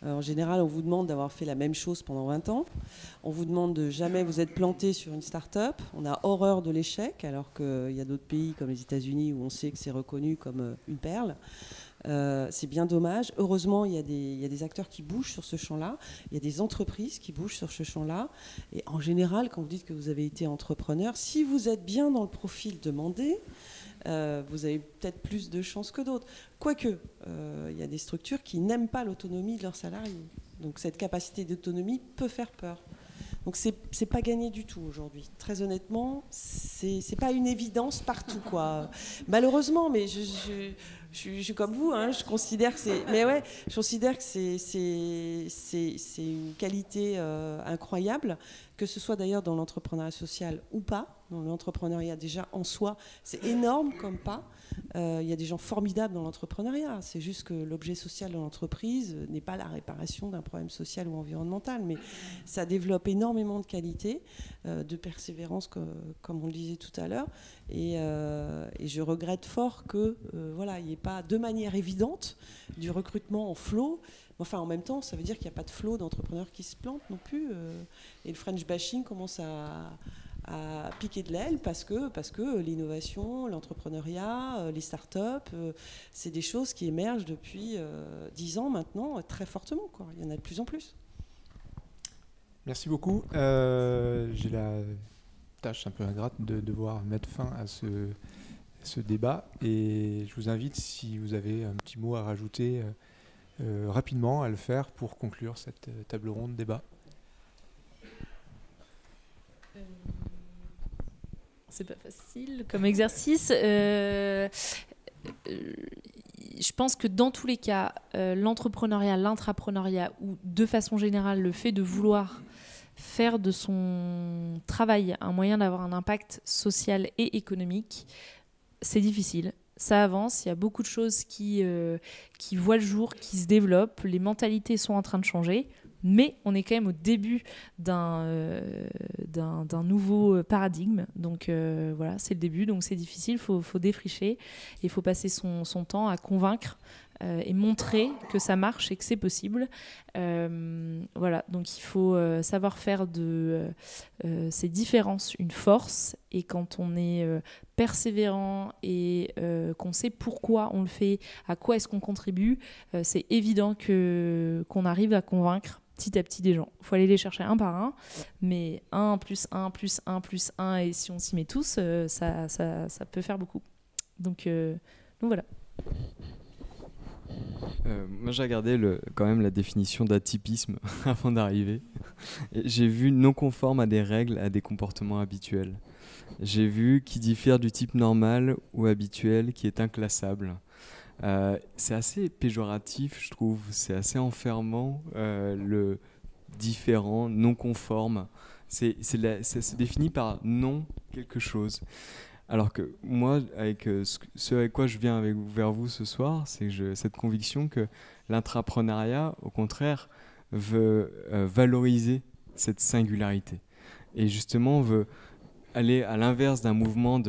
En général, on vous demande d'avoir fait la même chose pendant 20 ans. On vous demande de jamais vous être planté sur une start-up. On a horreur de l'échec, alors qu'il y a d'autres pays comme les États-Unis où on sait que c'est reconnu comme une perle. C'est bien dommage. Heureusement, il y a des acteurs qui bougent sur ce champ-là. Il y a des entreprises qui bougent sur ce champ-là. Et en général, quand vous dites que vous avez été entrepreneur, si vous êtes bien dans le profil demandé, vous avez peut-être plus de chances que d'autres. Quoique, il y a des structures qui n'aiment pas l'autonomie de leurs salariés. Donc cette capacité d'autonomie peut faire peur. Donc c'est pas gagné du tout aujourd'hui. Très honnêtement, c'est pas une évidence partout, quoi. Malheureusement, mais Je suis comme vous, hein, je considère que c'est. Mais ouais, je considère que c'est une qualité incroyable, que ce soit d'ailleurs dans l'entrepreneuriat social ou pas. Dans l'entrepreneuriat déjà en soi, c'est énorme comme pas. Il y a des gens formidables dans l'entrepreneuriat. C'est juste que l'objet social de l'entreprise n'est pas la réparation d'un problème social ou environnemental, mais ça développe énormément de qualités, de persévérance, comme on le disait tout à l'heure. Et je regrette fort que voilà, il n'y ait pas de manière évidente du recrutement en flot. Enfin, en même temps, ça veut dire qu'il n'y a pas de flot d'entrepreneurs qui se plantent non plus. Et le French bashing commence à piquer de l'aile parce que l'innovation, l'entrepreneuriat, les startups, c'est des choses qui émergent depuis 10 ans maintenant très fortement, quoi. Il y en a de plus en plus. Merci beaucoup. J'ai la tâche un peu ingrate de devoir mettre fin à ce débat et je vous invite, si vous avez un petit mot à rajouter rapidement, à le faire pour conclure cette table ronde débat. C'est pas facile comme exercice. Je pense que dans tous les cas, l'entrepreneuriat, l'intrapreneuriat ou de façon générale le fait de vouloir faire de son travail un moyen d'avoir un impact social et économique, c'est difficile. Ça avance, il y a beaucoup de choses qui voient le jour, qui se développent, les mentalités sont en train de changer. Mais on est quand même au début d'un nouveau paradigme. Donc voilà, c'est le début, donc c'est difficile, il faut défricher. Il faut passer son temps à convaincre et montrer que ça marche et que c'est possible. Voilà, donc il faut savoir faire de ces différences une force. Et quand on est persévérant et qu'on sait pourquoi on le fait, à quoi est-ce qu'on contribue, c'est évident qu'on arrive à convaincre petit à petit des gens. Il faut aller les chercher un par un, mais 1 plus 1 plus 1 plus 1, et si on s'y met tous, ça peut faire beaucoup. Donc voilà. Moi j'ai regardé quand même la définition d'atypisme avant d'arriver. J'ai vu non conforme à des règles, à des comportements habituels. J'ai vu qui diffère du type normal ou habituel, qui est inclassable. C'est assez péjoratif, je trouve. C'est assez enfermant, le différent, non conforme. C'est défini par non quelque chose. Alors que moi, avec ce avec quoi je viens vers vous ce soir, c'est cette conviction que l'intrapreneuriat, au contraire, veut valoriser cette singularité. Et justement, veut aller à l'inverse d'un mouvement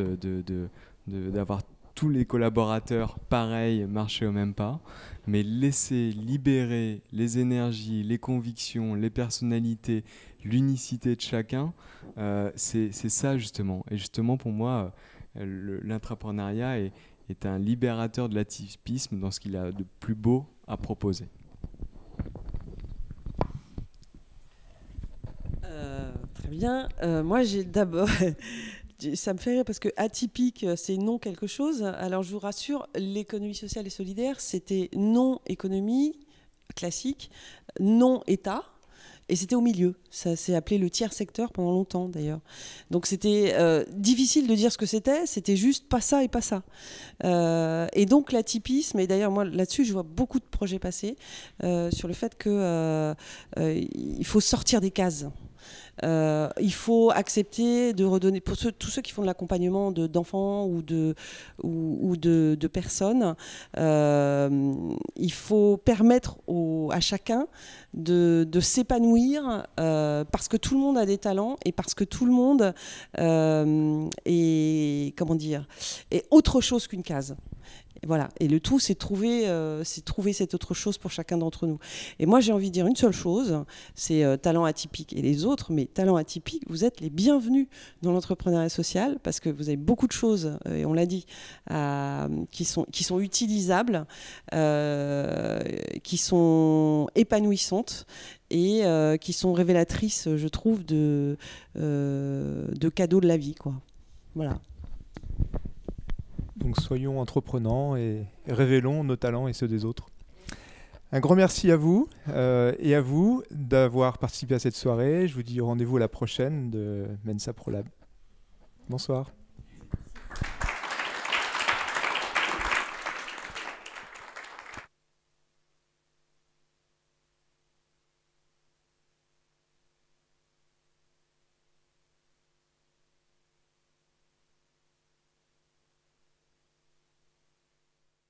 d'avoir tous les collaborateurs pareils, marcher au même pas, mais laisser libérer les énergies, les convictions, les personnalités, l'unicité de chacun, c'est ça justement. Et justement pour moi, l'intrapreneuriat est un libérateur de l'atypisme dans ce qu'il a de plus beau à proposer. Très bien. Moi j'ai d'abord... Ça me fait rire parce que atypique, c'est non quelque chose. Alors je vous rassure, l'économie sociale et solidaire, c'était non économie classique, non État, et c'était au milieu. Ça s'est appelé le tiers secteur pendant longtemps d'ailleurs. Donc c'était difficile de dire ce que c'était juste pas ça et pas ça. Et donc l'atypisme, et d'ailleurs moi là-dessus je vois beaucoup de projets passer sur le fait qu'il faut sortir des cases. Il faut accepter de redonner, pour tous ceux qui font de l'accompagnement d'enfants ou de personnes, il faut permettre à chacun de s'épanouir parce que tout le monde a des talents et parce que tout le monde est autre chose qu'une case. Voilà. Et le tout, c'est trouver cette autre chose pour chacun d'entre nous. Et moi, j'ai envie de dire une seule chose, c'est talent atypique. Et les autres, mais talent atypique, vous êtes les bienvenus dans l'entrepreneuriat social parce que vous avez beaucoup de choses, et on l'a dit, qui sont utilisables, qui sont épanouissantes et qui sont révélatrices, je trouve, de cadeaux de la vie, quoi. Voilà. Donc soyons entreprenants et révélons nos talents et ceux des autres. Un grand merci à vous et à vous d'avoir participé à cette soirée. Je vous dis rendez-vous à la prochaine de Mensa ProLab. Bonsoir.